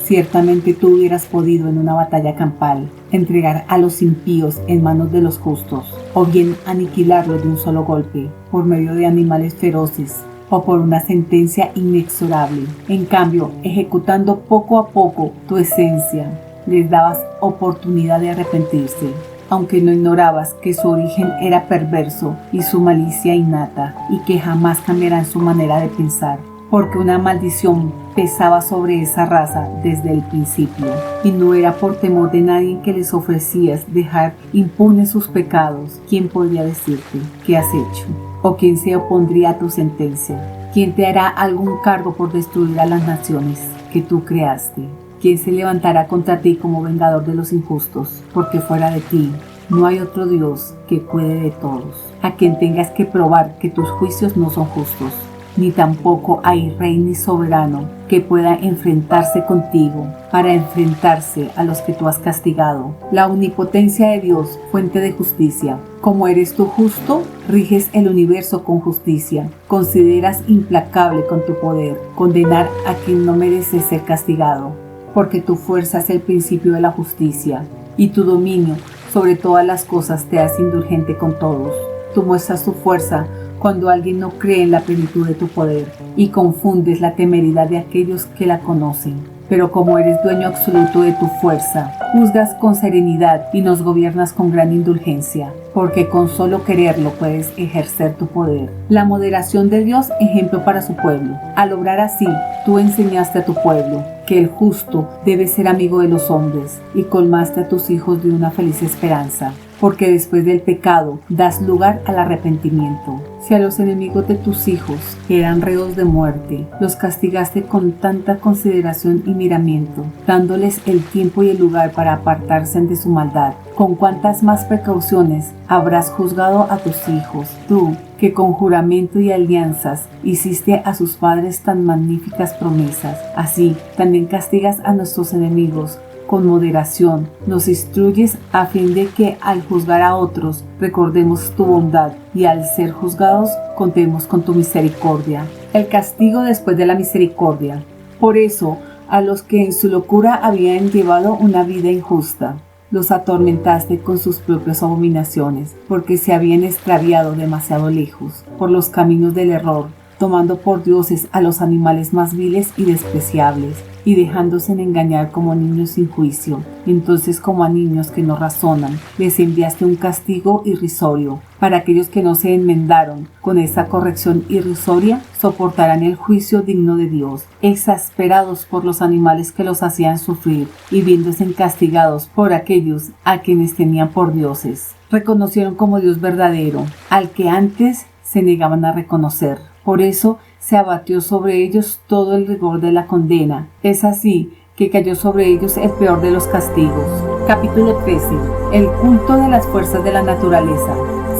Ciertamente tú hubieras podido en una batalla campal entregar a los impíos en manos de los justos, o bien aniquilarlos de un solo golpe por medio de animales feroces o por una sentencia inexorable. En cambio, ejecutando poco a poco tu esencia, les dabas oportunidad de arrepentirse, aunque no ignorabas que su origen era perverso y su malicia innata, y que jamás cambiarán su manera de pensar, porque una maldición pesaba sobre esa raza desde el principio, y no era por temor de nadie que les ofrecías dejar impunes sus pecados. ¿Quién podría decirte qué has hecho? ¿O quién se opondría a tu sentencia? ¿Quién te hará algún cargo por destruir a las naciones que tú creaste? ¿Quién se levantará contra ti como vengador de los injustos? Porque fuera de ti no hay otro Dios que cuide de todos, a quien tengas que probar que tus juicios no son justos. Ni tampoco hay rey ni soberano que pueda enfrentarse contigo para enfrentarse a los que tú has castigado. La omnipotencia de Dios, fuente de justicia. Como eres tú justo, riges el universo con justicia. Consideras implacable con tu poder condenar a quien no merece ser castigado, porque tu fuerza es el principio de la justicia, y tu dominio sobre todas las cosas te hace indulgente con todos. Tú muestras tu fuerza cuando alguien no cree en la plenitud de tu poder y confundes la temeridad de aquellos que la conocen. Pero como eres dueño absoluto de tu fuerza, juzgas con serenidad y nos gobiernas con gran indulgencia, porque con solo quererlo puedes ejercer tu poder. La moderación de Dios, ejemplo para su pueblo. Al obrar así, tú enseñaste a tu pueblo que el justo debe ser amigo de los hombres y colmaste a tus hijos de una feliz esperanza. Porque después del pecado das lugar al arrepentimiento. Si a los enemigos de tus hijos, que eran reos de muerte, los castigaste con tanta consideración y miramiento, dándoles el tiempo y el lugar para apartarse de su maldad, ¿con cuántas más precauciones habrás juzgado a tus hijos, tú, que con juramento y alianzas hiciste a sus padres tan magníficas promesas? Así, también castigas a nuestros enemigos, con moderación, nos instruyes a fin de que al juzgar a otros recordemos tu bondad y al ser juzgados contemos con tu misericordia. El castigo después de la misericordia. Por eso, a los que en su locura habían llevado una vida injusta, los atormentaste con sus propias abominaciones, porque se habían extraviado demasiado lejos por los caminos del error, tomando por dioses a los animales más viles y despreciables, y dejándose engañar como niños sin juicio. Entonces, como a niños que no razonan, les enviaste un castigo irrisorio. Para aquellos que no se enmendaron, con esa corrección irrisoria, soportarán el juicio digno de Dios, exasperados por los animales que los hacían sufrir, y viéndose castigados por aquellos a quienes tenían por dioses. Reconocieron como Dios verdadero, al que antes se negaban a reconocer. Por eso, se abatió sobre ellos todo el rigor de la condena. Es así que cayó sobre ellos el peor de los castigos. Capítulo 13. El culto de las fuerzas de la naturaleza.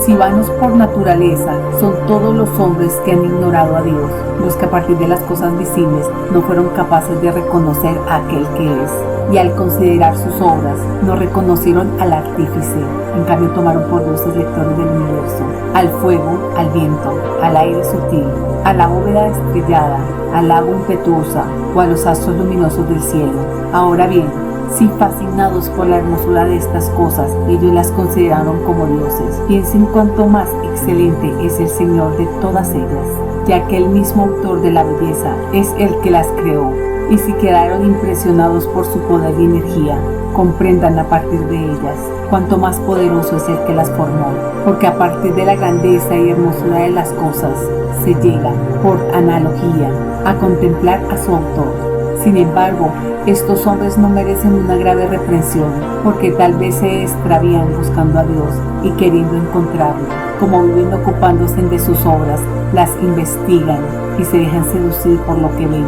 Si vanos por naturaleza son todos los hombres que han ignorado a Dios, los que a partir de las cosas visibles no fueron capaces de reconocer a aquel que es, y al considerar sus obras no reconocieron al artífice. En cambio tomaron por dioses lectores del universo, al fuego, al viento, al aire sutil, a la bóveda estrellada, al agua impetuosa o a los astros luminosos del cielo. Ahora bien, si fascinados por la hermosura de estas cosas ellos las consideraron como dioses, piensen cuánto más excelente es el Señor de todas ellas, ya que el mismo autor de la belleza es el que las creó. Y si quedaron impresionados por su poder y energía, comprendan a partir de ellas cuánto más poderoso es el que las formó, porque a partir de la grandeza y hermosura de las cosas se llega, por analogía, a contemplar a su autor. Sin embargo, estos hombres no merecen una grave reprensión, porque tal vez se extravían buscando a Dios y queriendo encontrarlo. Como viven ocupándose de sus obras, las investigan y se dejan seducir por lo que ven.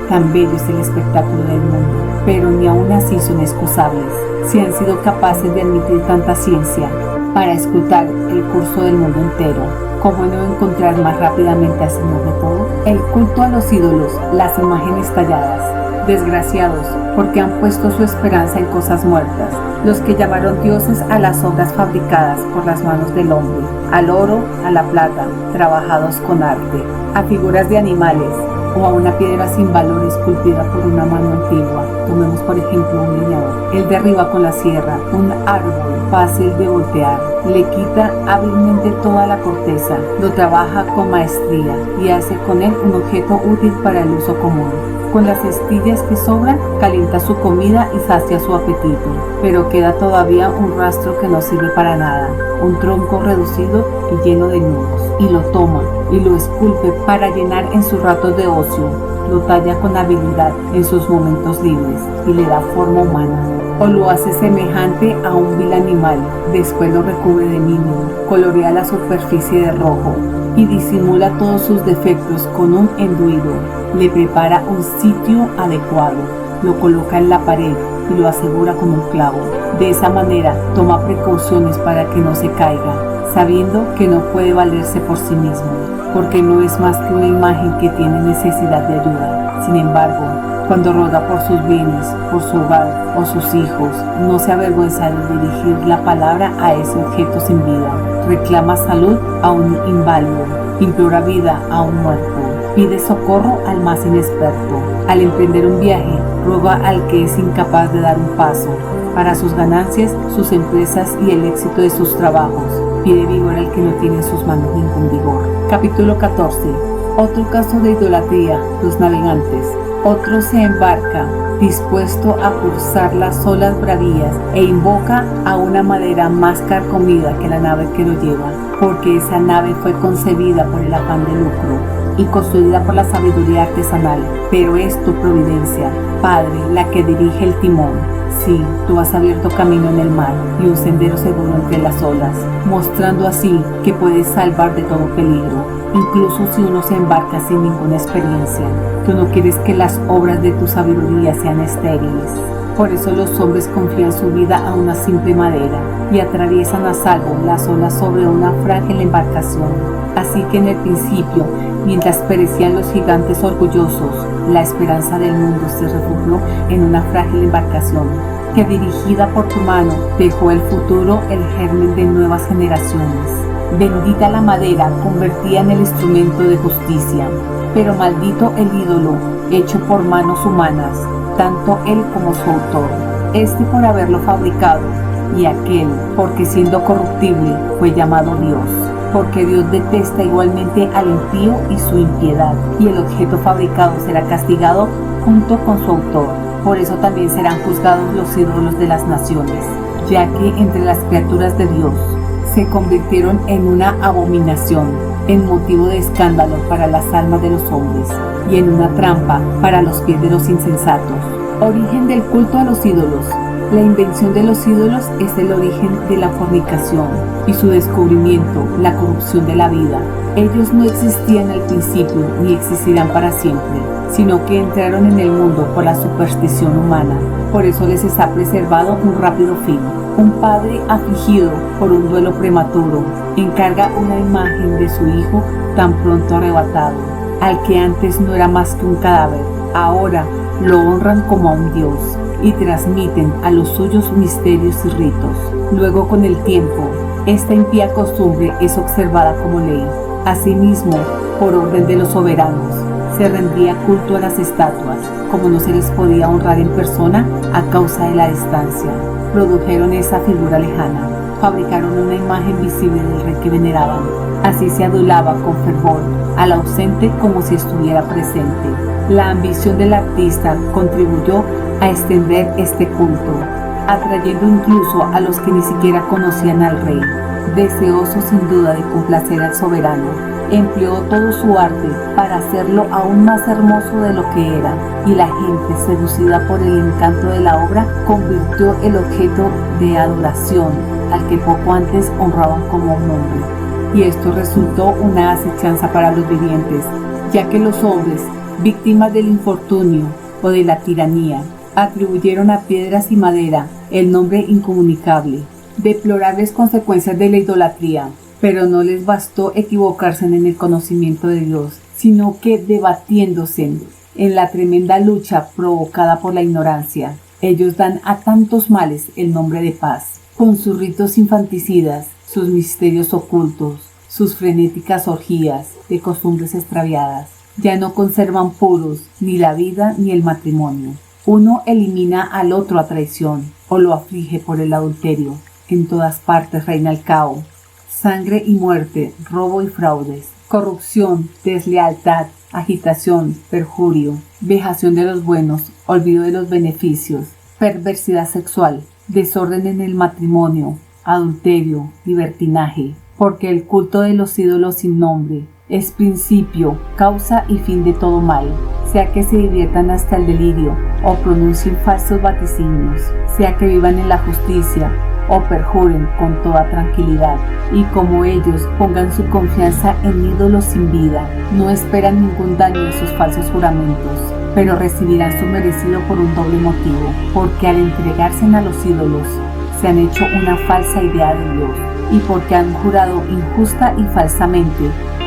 Tan bello es el espectáculo del mundo, pero ni aun así son excusables, si han sido capaces de admitir tanta ciencia para escrutar el curso del mundo entero. ¿Cómo no encontrar más rápidamente al Señor de todo? El culto a los ídolos, las imágenes talladas. Desgraciados, porque han puesto su esperanza en cosas muertas, los que llamaron dioses a las obras fabricadas por las manos del hombre, al oro, a la plata, trabajados con arte, a figuras de animales, o a una piedra sin valor esculpida por una mano antigua. Tomemos por ejemplo un leñador. Él derriba con la sierra un árbol fácil de voltear, le quita hábilmente toda la corteza, lo trabaja con maestría y hace con él un objeto útil para el uso común. Con las estillas que sobran, calienta su comida y sacia su apetito, pero queda todavía un rastro que no sirve para nada, un tronco reducido y lleno de nudos, y lo toma y lo esculpe para llenar en sus ratos de ocio, lo talla con habilidad en sus momentos libres y le da forma humana, o lo hace semejante a un vil animal, después lo recubre de mimo, colorea la superficie de rojo y disimula todos sus defectos con un enduido, le prepara un sitio adecuado, lo coloca en la pared y lo asegura con un clavo. De esa manera toma precauciones para que no se caiga, sabiendo que no puede valerse por sí mismo, porque no es más que una imagen que tiene necesidad de ayuda. Sin embargo, cuando roga por sus bienes, por su hogar o sus hijos, no se avergüenza de dirigir la palabra a ese objeto sin vida. Reclama salud a un inválido, implora vida a un muerto, pide socorro al más inexperto. Al emprender un viaje, roga al que es incapaz de dar un paso, para sus ganancias, sus empresas y el éxito de sus trabajos. Pide vigor al que no tiene en sus manos ningún vigor. Capítulo 14. Otro caso de idolatría, los navegantes. Otro se embarca, dispuesto a cursar las olas bravías, e invoca a una madera más carcomida que la nave que lo lleva, porque esa nave fue concebida por el afán de lucro y construida por la sabiduría artesanal. Pero es tu providencia, Padre, la que dirige el timón. Sí, tú has abierto camino en el mar y un sendero seguro entre las olas, mostrando así que puedes salvar de todo peligro, incluso si uno se embarca sin ninguna experiencia. Tú no quieres que las obras de tu sabiduría sean estériles. Por eso los hombres confían su vida a una simple madera y atraviesan a salvo las olas sobre una frágil embarcación. Así que en el principio, mientras perecían los gigantes orgullosos, la esperanza del mundo se refugió en una frágil embarcación que, dirigida por tu mano, dejó el futuro el germen de nuevas generaciones. Bendita la madera convertida en el instrumento de justicia, pero maldito el ídolo hecho por manos humanas, tanto él como su autor, este por haberlo fabricado, y aquel porque siendo corruptible fue llamado Dios. Porque Dios detesta igualmente al impío y su impiedad, y el objeto fabricado será castigado junto con su autor. Por eso también serán juzgados los ídolos de las naciones, ya que entre las criaturas de Dios se convirtieron en una abominación, en motivo de escándalo para las almas de los hombres, y en una trampa para los pies de los insensatos. Origen del culto a los ídolos. La invención de los ídolos es el origen de la fornicación y su descubrimiento, la corrupción de la vida. Ellos no existían al principio ni existirán para siempre, sino que entraron en el mundo por la superstición humana. Por eso les está preservado un rápido fin. Un padre afligido por un duelo prematuro encarga una imagen de su hijo tan pronto arrebatado, al que antes no era más que un cadáver. Ahora lo honran como a un dios y transmiten a los suyos misterios y ritos. Luego, con el tiempo, esta impía costumbre es observada como ley. Asimismo, por orden de los soberanos, se rendía culto a las estatuas, como no se les podía honrar en persona a causa de la distancia. Produjeron esa figura lejana, fabricaron una imagen visible del rey que veneraban. Así se adulaba con fervor al ausente como si estuviera presente. La ambición del artista contribuyó a extender este culto, atrayendo incluso a los que ni siquiera conocían al rey. Deseoso sin duda de complacer al soberano, empleó todo su arte para hacerlo aún más hermoso de lo que era, y la gente, seducida por el encanto de la obra, convirtió el objeto de adoración al que poco antes honraban como un hombre. Y esto resultó una acechanza para los vivientes, ya que los hombres, víctimas del infortunio o de la tiranía, atribuyeron a piedras y madera el nombre incomunicable. Deplorables consecuencias de la idolatría, pero no les bastó equivocarse en el conocimiento de Dios, sino que debatiéndose en la tremenda lucha provocada por la ignorancia, ellos dan a tantos males el nombre de paz. Con sus ritos infanticidas, sus misterios ocultos, sus frenéticas orgías de costumbres extraviadas, ya no conservan puros ni la vida ni el matrimonio. Uno elimina al otro a traición o lo aflige por el adulterio. En todas partes reina el caos, sangre y muerte, robo y fraudes, corrupción, deslealtad, agitación, perjurio, vejación de los buenos, olvido de los beneficios, perversidad sexual, desorden en el matrimonio, adulterio, libertinaje, porque el culto de los ídolos sin nombre es principio, causa y fin de todo mal, sea que se diviertan hasta el delirio o pronuncien falsos vaticinios, sea que vivan en la justicia o perjuren con toda tranquilidad, y como ellos pongan su confianza en ídolos sin vida, no esperan ningún daño de sus falsos juramentos, pero recibirán su merecido por un doble motivo, porque al entregarse a los ídolos se han hecho una falsa idea de Dios, y porque han jurado injusta y falsamente,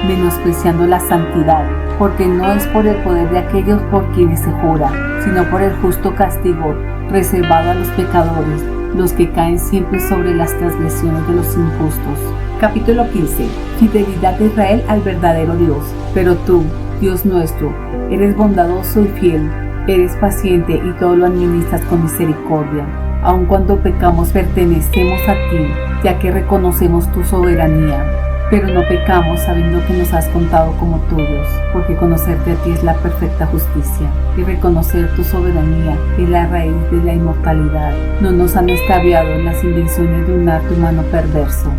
menospreciando la santidad, porque no es por el poder de aquellos por quienes se jura, sino por el justo castigo reservado a los pecadores, los que caen siempre sobre las transgresiones de los injustos. Capítulo 15. Fidelidad de Israel al verdadero Dios. Pero tú, Dios nuestro, eres bondadoso y fiel, eres paciente y todo lo administras con misericordia. Aun cuando pecamos pertenecemos a ti, ya que reconocemos tu soberanía. Pero no pecamos sabiendo que nos has contado como tuyos, porque conocerte a ti es la perfecta justicia, y reconocer tu soberanía es la raíz de la inmortalidad. No nos han extraviado las invenciones de un arte humano perverso,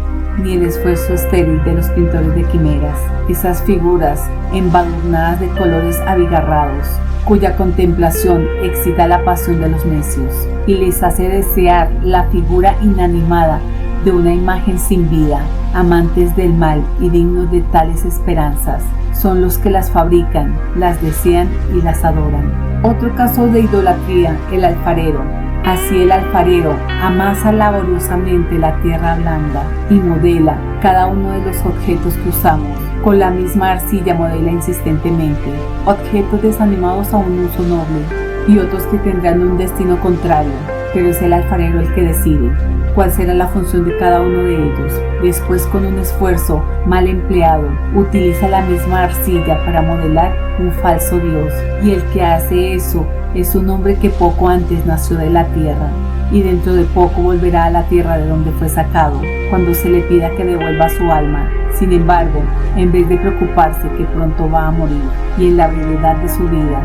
ni el esfuerzo estéril de los pintores de quimeras, esas figuras embadurnadas de colores abigarrados, cuya contemplación excita la pasión de los necios, y les hace desear la figura inanimada de una imagen sin vida. Amantes del mal y dignos de tales esperanzas son los que las fabrican, las desean y las adoran. Otro caso de idolatría, el alfarero. Así el alfarero amasa laboriosamente la tierra blanda y modela cada uno de los objetos que usamos. Con la misma arcilla modela insistentemente objetos desanimados a un uso noble y otros que tendrán un destino contrario, pero es el alfarero el que decide cuál será la función de cada uno de ellos. Después, con un esfuerzo mal empleado, utiliza la misma arcilla para modelar un falso Dios, y el que hace eso es un hombre que poco antes nació de la tierra y dentro de poco volverá a la tierra de donde fue sacado, cuando se le pida que devuelva su alma. Sin embargo, en vez de preocuparse que pronto va a morir y en la brevedad de su vida,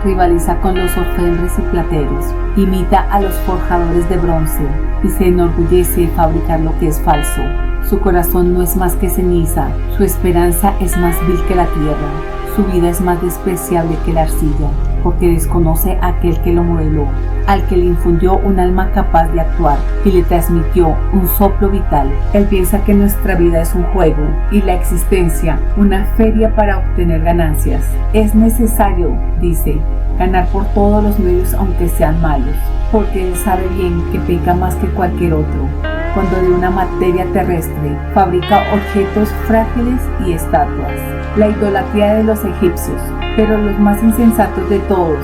rivaliza con los orfebres y plateros, imita a los forjadores de bronce y se enorgullece de fabricar lo que es falso. Su corazón no es más que ceniza, su esperanza es más vil que la tierra, su vida es más despreciable que la arcilla, porque desconoce a aquel que lo modeló, al que le infundió un alma capaz de actuar y le transmitió un soplo vital. Él piensa que nuestra vida es un juego y la existencia una feria para obtener ganancias. Es necesario, dice, ganar por todos los medios aunque sean malos, porque él sabe bien que peca más que cualquier otro, cuando de una materia terrestre fabrica objetos frágiles y estatuas. La idolatría de los egipcios. Pero los más insensatos de todos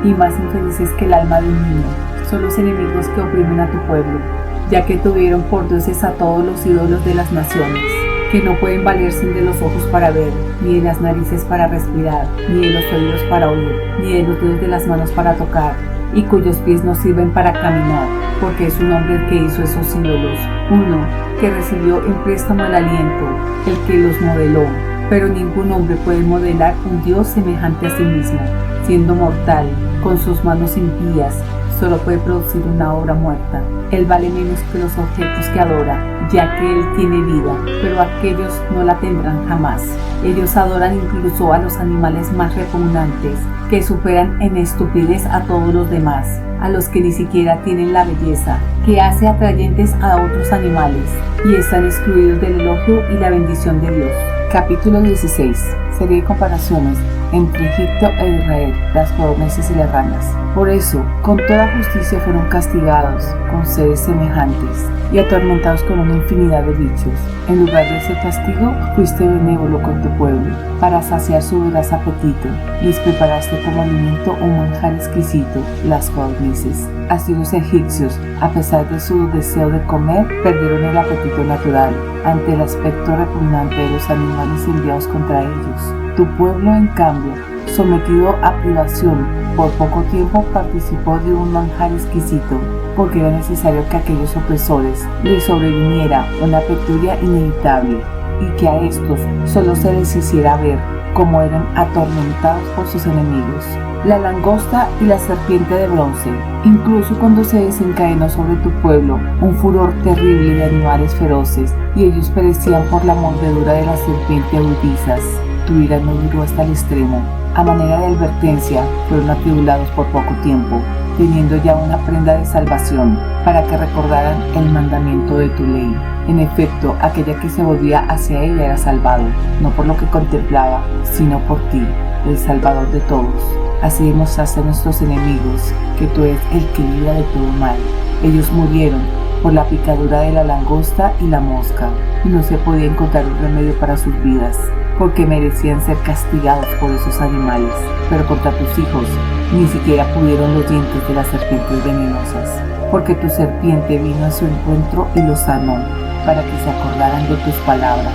y más infelices que el alma de un niño son los enemigos que oprimen a tu pueblo, ya que tuvieron por dioses a todos los ídolos de las naciones, que no pueden valerse de los ojos para ver, ni de las narices para respirar, ni de los oídos para oír, ni de los dedos de las manos para tocar, y cuyos pies no sirven para caminar, porque es un hombre el que hizo esos ídolos, uno que recibió en préstamo el aliento, el que los modeló. Pero ningún hombre puede modelar un Dios semejante a sí mismo, siendo mortal, con sus manos impías, solo puede producir una obra muerta. Él vale menos que los objetos que adora, ya que él tiene vida, pero aquellos no la tendrán jamás. Ellos adoran incluso a los animales más repugnantes, que superan en estupidez a todos los demás, a los que ni siquiera tienen la belleza que hace atrayentes a otros animales, y están excluidos del elogio y la bendición de Dios. Capítulo 16. Serie de comparaciones entre Egipto e Israel, las codornices y las ranas. Por eso, con toda justicia fueron castigados con seres semejantes y atormentados con una infinidad de bichos. En lugar de ese castigo, fuiste benévolo con tu pueblo, para saciar su voraz apetito. Les preparaste como alimento un manjar exquisito, las codornices. Así los egipcios, a pesar de su deseo de comer, perdieron el apetito natural ante el aspecto repugnante de los animales enviados contra ellos. Tu pueblo, en cambio, sometido a privación por poco tiempo, participó de un manjar exquisito, porque era necesario que a aquellos opresores les sobreviniera una penuria inevitable, y que a estos solo se les hiciera ver cómo eran atormentados por sus enemigos. La langosta y la serpiente de bronce. Incluso cuando se desencadenó sobre tu pueblo un furor terrible de animales feroces, y ellos perecían por la mordedura de la serpiente audizas, tu ira no duró hasta el extremo. A manera de advertencia, fueron atribulados por poco tiempo, teniendo ya una prenda de salvación, para que recordaran el mandamiento de tu ley. En efecto, aquella que se volvía hacia ella era salvado, no por lo que contemplaba, sino por ti, el Salvador de todos. Así demostraste a nuestros enemigos que tú eres el que libra de todo mal. Ellos murieron por la picadura de la langosta y la mosca, y no se podía encontrar un remedio para sus vidas, porque merecían ser castigados por esos animales. Pero contra tus hijos ni siquiera pudieron los dientes de las serpientes venenosas, porque tu serpiente vino a su encuentro y los sanó, para que se acordaran de tus palabras.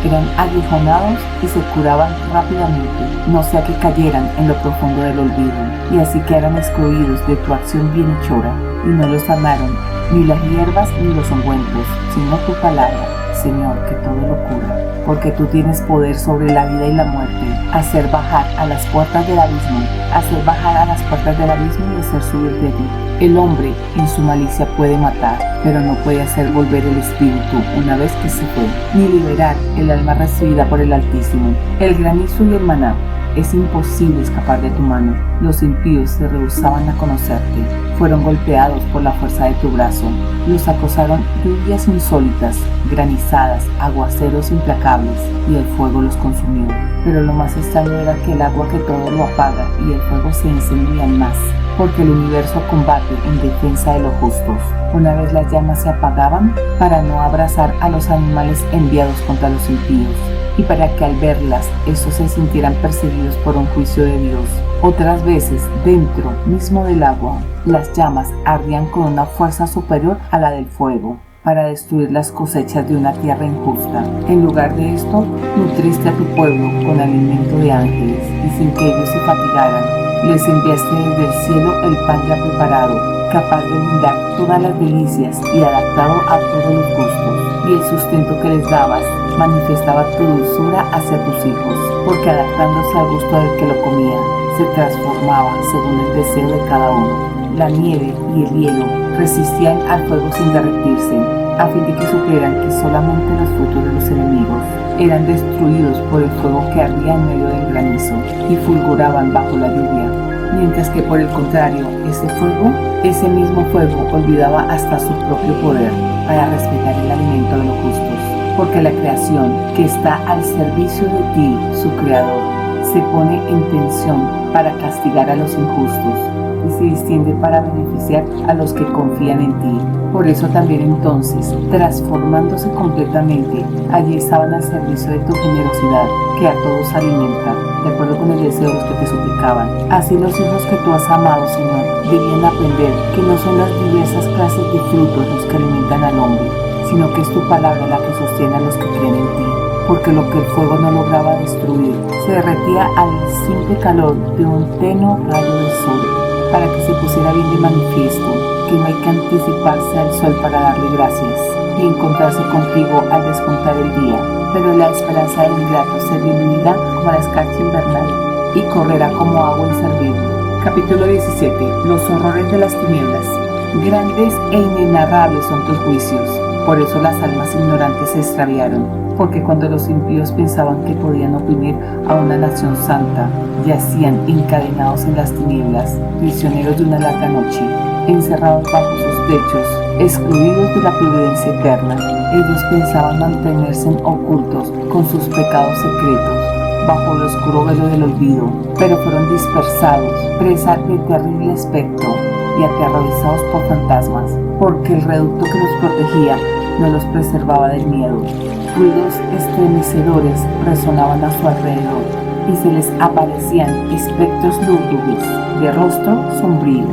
eran aguijonados y se curaban rápidamente, no sea que cayeran en lo profundo del olvido, y así quedaran excluidos de tu acción bienhechora, y no los sanaron ni las hierbas ni los ungüentos, sino tu palabra, Señor, que todo lo cura, porque tú tienes poder sobre la vida y la muerte, hacer bajar a las puertas del abismo, hacer bajar a las puertas del abismo y hacer subir de ti. El hombre en su malicia puede matar, pero no puede hacer volver el espíritu una vez que se fue, ni liberar el alma recibida por el Altísimo. El granizo y el maná, es imposible escapar de tu mano. Los impíos se rehusaban a conocerte, fueron golpeados por la fuerza de tu brazo. Los acosaron lluvias insólitas, granizadas, aguaceros implacables, y el fuego los consumió. Pero lo más extraño era que el agua que todo lo apaga y el fuego se encendían más, porque el universo combate en defensa de los justos. Una vez las llamas se apagaban para no abrazar a los animales enviados contra los impíos, y para que al verlas estos se sintieran perseguidos por un juicio de Dios. Otras veces, dentro mismo del agua, las llamas ardían con una fuerza superior a la del fuego, para destruir las cosechas de una tierra injusta. En lugar de esto, nutriste a tu pueblo con alimento de ángeles, y sin que ellos se fatigaran, les enviaste desde el cielo el pan ya preparado, capaz de brindar todas las delicias y adaptado a todos los gustos. Y el sustento que les dabas manifestaba tu dulzura hacia tus hijos, porque adaptándose al gusto del que lo comía, se transformaba según el deseo de cada uno. La nieve y el hielo resistían al fuego sin derretirse, a fin de que supieran que solamente los frutos de los enemigos eran destruidos por el fuego que ardía en medio del granizo y fulguraban bajo la lluvia, mientras que por el contrario, ese mismo fuego olvidaba hasta su propio poder para respetar el alimento de los justos, porque la creación que está al servicio de ti, su creador, se pone en tensión para castigar a los injustos y se extiende para beneficiar a los que confían en ti. Por eso también entonces, transformándose completamente, allí estaban al servicio de tu generosidad, que a todos alimenta, de acuerdo con el deseo de los que te suplicaban. Así los hijos que tú has amado, Señor, debían aprender que no son las diversas clases de frutos los que alimentan al hombre, sino que es tu palabra la que sostiene a los que creen en ti, porque lo que el fuego no lograba destruir se derretía al simple calor de un tenue rayo del sol, para que se pusiera bien de manifiesto que no hay que anticiparse al sol para darle gracias y encontrarse contigo al despuntar el día, pero la esperanza del ingrato se diluirá como la escarcha invernal y correrá como agua inservible. Capítulo 17. Los horrores de las tinieblas. Grandes e inenarrables son tus juicios, por eso las almas ignorantes se extraviaron, porque cuando los impíos pensaban que podían oprimir a una nación santa, yacían encadenados en las tinieblas, prisioneros de una larga noche, encerrados bajo sus techos, excluidos de la providencia eterna. Ellos pensaban mantenerse ocultos con sus pecados secretos, bajo el oscuro velo del olvido, pero fueron dispersados, presa de terrible espectro y aterrorizados por fantasmas, porque el reducto que los protegía no los preservaba del miedo. Ruidos estremecedores resonaban a su alrededor y se les aparecían espectros lúgubres de rostro sombrío.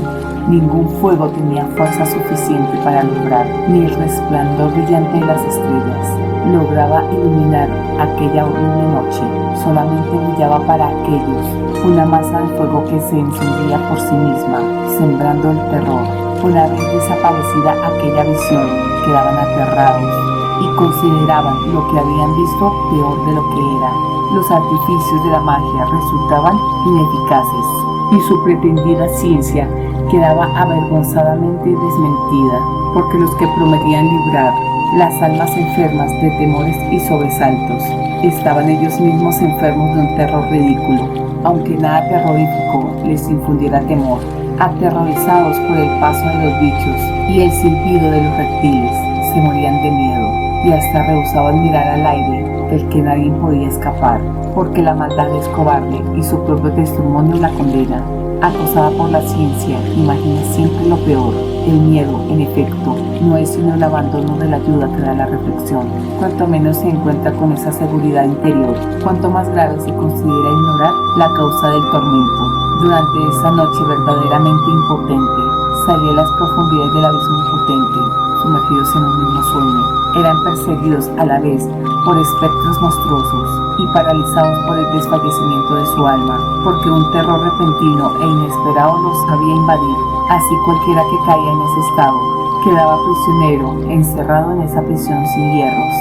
Ningún fuego tenía fuerza suficiente para alumbrar, ni el resplandor brillante de las estrellas lograba iluminar aquella horrible noche. Solamente brillaba para aquellos una masa de fuego que se encendía por sí misma, sembrando el terror. Una vez desaparecida aquella visión, quedaban aterrados y consideraban lo que habían visto peor de lo que era. Los artificios de la magia resultaban ineficaces y su pretendida ciencia quedaba avergonzadamente desmentida, porque los que prometían librar las almas enfermas de temores y sobresaltos estaban ellos mismos enfermos de un terror ridículo, aunque nada terrorífico les infundiera temor. Aterrorizados por el paso de los bichos y el silbido de los reptiles, se morían de miedo y hasta rehusaban mirar al aire del que nadie podía escapar, porque la maldad es cobarde y su propio testimonio la condena. Acosada por la ciencia, imagina siempre lo peor. El miedo, en efecto, no es sino el abandono de la ayuda que da la reflexión. Cuanto menos se encuentra con esa seguridad interior, cuanto más grave se considera ignorar la causa del tormento. Durante esa noche verdaderamente impotente, salí a las profundidades del abismo impotente. sumergidos en un mismo sueño. Eran perseguidos a la vez por espectros monstruosos y paralizados por el desfallecimiento de su alma, porque un terror repentino e inesperado los había invadido. Así cualquiera que caía en ese estado quedaba prisionero, encerrado en esa prisión sin hierros,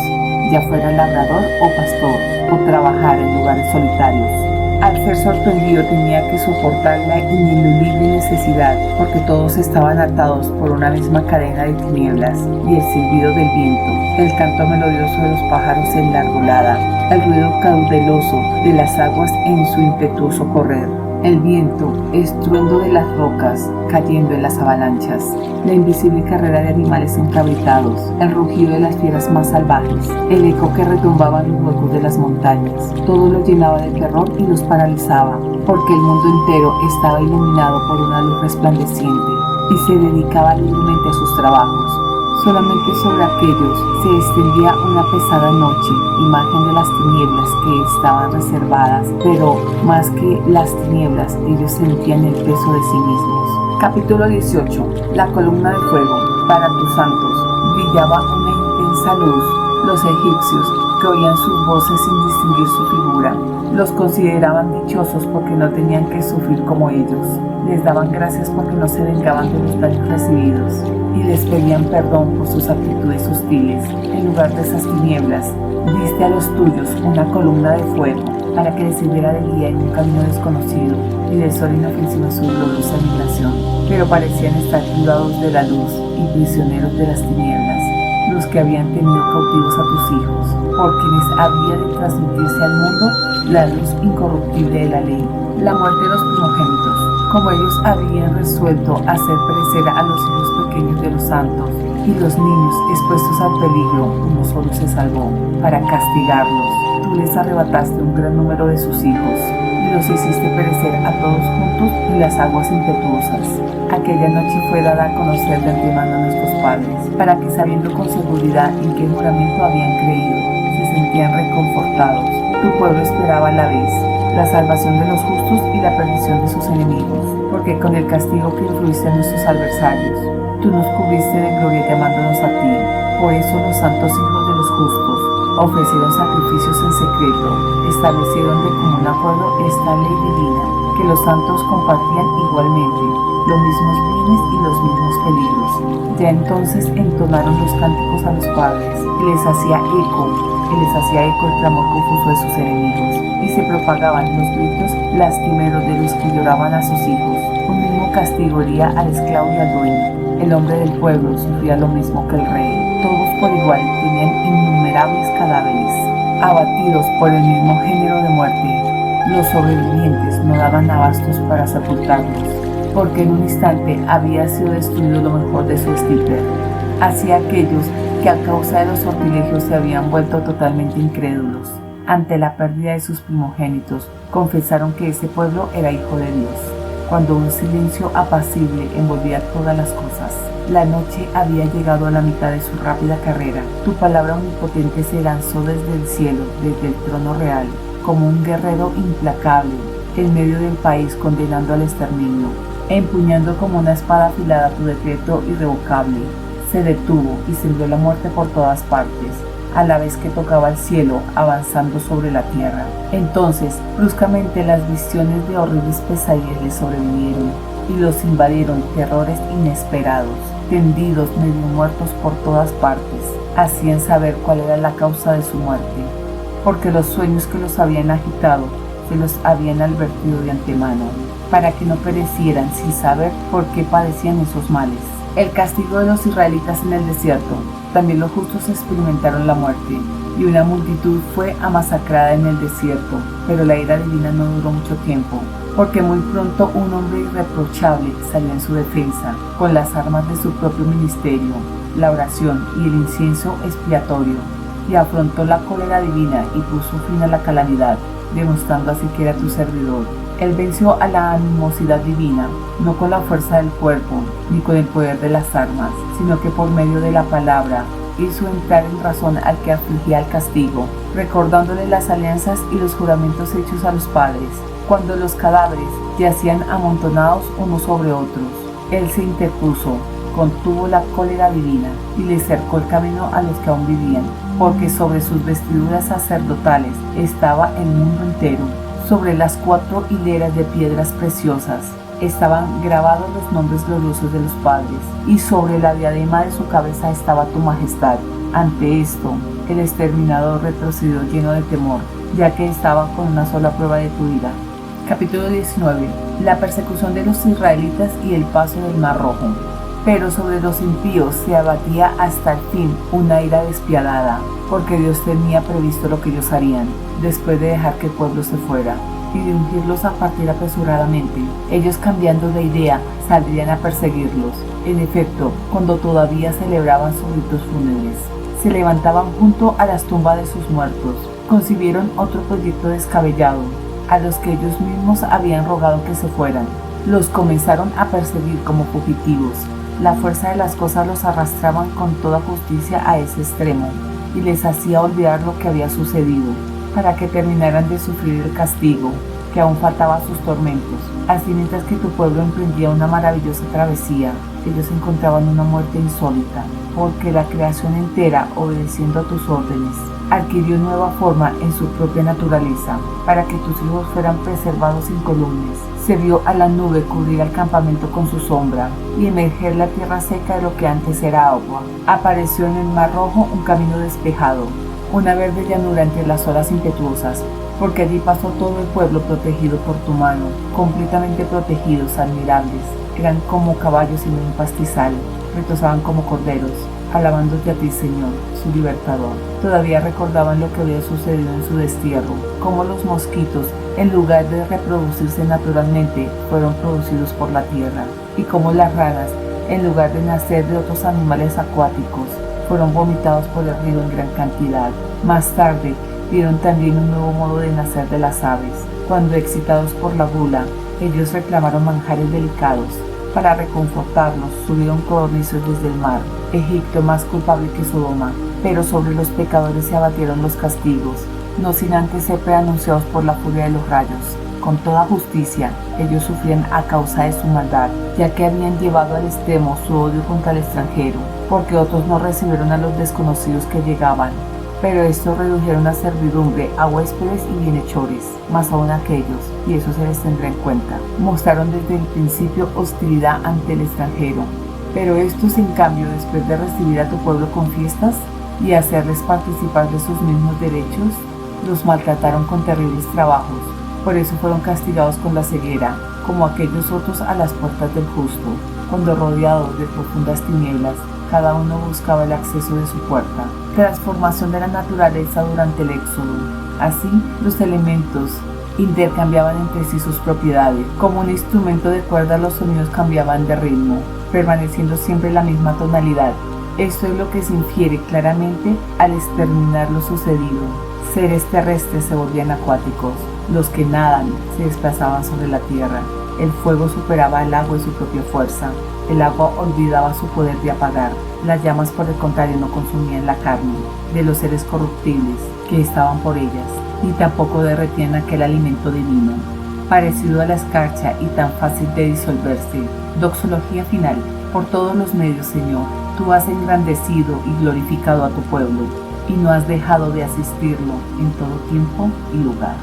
ya fuera labrador o pastor, o trabajar en lugares solitarios. Al ser sorprendido tenía que soportar la ineludible necesidad, porque todos estaban atados por una misma cadena de tinieblas, y el silbido del viento, el canto melodioso de los pájaros en la arbolada, el ruido caudeloso de las aguas en su impetuoso correr, el viento, estruendo de las rocas cayendo en las avalanchas, la invisible carrera de animales encabritados, el rugido de las fieras más salvajes, el eco que retumbaba en los huecos de las montañas, todo lo llenaba de terror y los paralizaba, porque el mundo entero estaba iluminado por una luz resplandeciente y se dedicaba libremente a sus trabajos. Solamente sobre aquellos se extendía una pesada noche, imagen de las tinieblas que estaban reservadas, pero más que las tinieblas, ellos sentían el peso de sí mismos. Capítulo 18. La columna de fuego. Para tus santos brillaba una intensa luz. Los egipcios, que oían sus voces sin distinguir su figura, los consideraban dichosos porque no tenían que sufrir como ellos. Les daban gracias porque no se vengaban de los daños recibidos y les pedían perdón por sus actitudes hostiles. En lugar de esas tinieblas, diste a los tuyos una columna de fuego para que les sirviera de guía en un camino desconocido y de sol inofensivo en su gloriosa migración. Pero parecían estar privados de la luz y prisioneros de las tinieblas, los que habían tenido cautivos a tus hijos, por quienes había de transmitirse al mundo la luz incorruptible de la ley, la muerte de los primogénitos. Como ellos habían resuelto hacer perecer a los hijos pequeños de los santos y los niños expuestos al peligro, uno solo se salvó. Para castigarlos, tú les arrebataste un gran número de sus hijos y los hiciste perecer a todos juntos en las aguas impetuosas. Aquella noche fue dada a conocer de antemano a nuestros padres, para que sabiendo con seguridad en qué juramento habían creído, se sentían reconfortados. Tu pueblo esperaba a la vez la salvación de los justos y la perdición de sus enemigos, porque con el castigo que influiste a nuestros adversarios, tú nos cubriste de gloria llamándonos a ti. Por eso los santos hijos de los justos ofrecieron sacrificios en secreto, establecieron de común acuerdo esta ley divina, que los santos compartían igualmente los mismos bienes y los mismos peligros. Ya entonces entonaron los cánticos a los padres, y les hacía eco el clamor confuso de sus enemigos, y se propagaban los gritos lastimeros de los que lloraban a sus hijos. Un mismo castigo hería al esclavo y al dueño. El hombre del pueblo sufría lo mismo que el rey. Todos por igual tenían innumerables cadáveres, abatidos por el mismo género de muerte. Los sobrevivientes no daban abastos para sepultarlos, porque en un instante había sido destruido lo mejor de su estirpe. Así aquellos que a causa de los sortilegios se habían vuelto totalmente incrédulos ante la pérdida de sus primogénitos, confesaron que ese pueblo era hijo de Dios. Cuando un silencio apacible envolvía todas las cosas, la noche había llegado a la mitad de su rápida carrera. Tu palabra omnipotente se lanzó desde el cielo, desde el trono real, como un guerrero implacable, en medio del país condenando al exterminio. Empuñando como una espada afilada tu decreto irrevocable, se detuvo y sembró la muerte por todas partes, a la vez que tocaba el cielo, avanzando sobre la tierra. Entonces, bruscamente las visiones de horribles pesadillas les sobrevinieron, y los invadieron terrores inesperados. Tendidos, medio muertos por todas partes, hacían saber cuál era la causa de su muerte, porque los sueños que los habían agitado se los habían advertido de antemano, para que no perecieran sin saber por qué padecían esos males. El castigo de los israelitas en el desierto. También los justos experimentaron la muerte, y una multitud fue amasacrada en el desierto, pero la ira divina no duró mucho tiempo, porque muy pronto un hombre irreprochable salió en su defensa, con las armas de su propio ministerio, la oración y el incienso expiatorio, y afrontó la cólera divina y puso fin a la calamidad, demostrando así que era tu servidor. Él venció a la animosidad divina, no con la fuerza del cuerpo, ni con el poder de las armas, sino que por medio de la palabra hizo entrar en razón al que afligía el castigo, recordándole las alianzas y los juramentos hechos a los padres, cuando los cadáveres yacían amontonados unos sobre otros. Él se interpuso, contuvo la cólera divina y les cercó el camino a los que aún vivían, porque sobre sus vestiduras sacerdotales estaba el mundo entero. Sobre las 4 hileras de piedras preciosas estaban grabados los nombres gloriosos de los padres, y sobre la diadema de su cabeza estaba tu majestad. Ante esto, el exterminador retrocedió lleno de temor, ya que estaba con una sola prueba de tu ira. Capítulo 19. La persecución de los israelitas y el paso del Mar Rojo. Pero sobre los impíos se abatía hasta el fin una ira despiadada, porque Dios tenía previsto lo que ellos harían, después de dejar que el pueblo se fuera, y de ungirlos a partir apresuradamente. Ellos, cambiando de idea, saldrían a perseguirlos. En efecto, cuando todavía celebraban sus ritos fúnebres, se levantaban junto a las tumbas de sus muertos. Concibieron otro proyecto descabellado, a los que ellos mismos habían rogado que se fueran. Los comenzaron a perseguir como fugitivos. La fuerza de las cosas los arrastraban con toda justicia a ese extremo, y les hacía olvidar lo que había sucedido, para que terminaran de sufrir el castigo que aún faltaba a sus tormentos. Así, mientras que tu pueblo emprendía una maravillosa travesía, ellos encontraban una muerte insólita, porque la creación entera, obedeciendo a tus órdenes, adquirió nueva forma en su propia naturaleza, para que tus hijos fueran preservados incolumes. Se vio a la nube cubrir el campamento con su sombra, y emerger la tierra seca de lo que antes era agua. Apareció en el Mar Rojo un camino despejado, una verde llanura entre las olas impetuosas, porque allí pasó todo el pueblo protegido por tu mano, completamente protegidos, admirables. Eran como caballos en un pastizal, retozaban como corderos, alabándote a ti, Señor, su libertador. Todavía recordaban lo que había sucedido en su destierro, cómo los mosquitos, en lugar de reproducirse naturalmente, fueron producidos por la tierra, y cómo las ranas, en lugar de nacer de otros animales acuáticos, fueron vomitados por el río en gran cantidad. Más tarde, vieron también un nuevo modo de nacer de las aves, cuando, excitados por la gula, ellos reclamaron manjares delicados. Para reconfortarlos, subieron codornices desde el mar, Egipto más culpable que Sodoma. Pero sobre los pecadores se abatieron los castigos, no sin antes ser preanunciados por la furia de los rayos. Con toda justicia, ellos sufrían a causa de su maldad, ya que habían llevado al extremo su odio contra el extranjero, porque otros no recibieron a los desconocidos que llegaban. Pero estos redujeron a servidumbre a huéspedes y bienhechores, más aún aquellos, y eso se les tendrá en cuenta, mostraron desde el principio hostilidad ante el extranjero. Pero estos, en cambio, después de recibir a tu pueblo con fiestas y hacerles participar de sus mismos derechos, los maltrataron con terribles trabajos. Por eso fueron castigados con la ceguera, como aquellos otros a las puertas del justo, cuando, rodeados de profundas tinieblas, cada uno buscaba el acceso de su puerta. Transformación de la naturaleza durante el éxodo. Así, los elementos intercambiaban entre sí sus propiedades. Como un instrumento de cuerda, los sonidos cambiaban de ritmo, permaneciendo siempre la misma tonalidad. Esto es lo que se infiere claramente al exterminar lo sucedido. Seres terrestres se volvían acuáticos. Los que nadan se desplazaban sobre la tierra. El fuego superaba al agua y su propia fuerza. El agua olvidaba su poder de apagar. Las llamas, por el contrario, no consumían la carne de los seres corruptibles que estaban por ellas, ni tampoco derretían aquel alimento divino, parecido a la escarcha y tan fácil de disolverse. Doxología final. Por todos los medios, Señor, tú has engrandecido y glorificado a tu pueblo, y no has dejado de asistirlo en todo tiempo y lugar.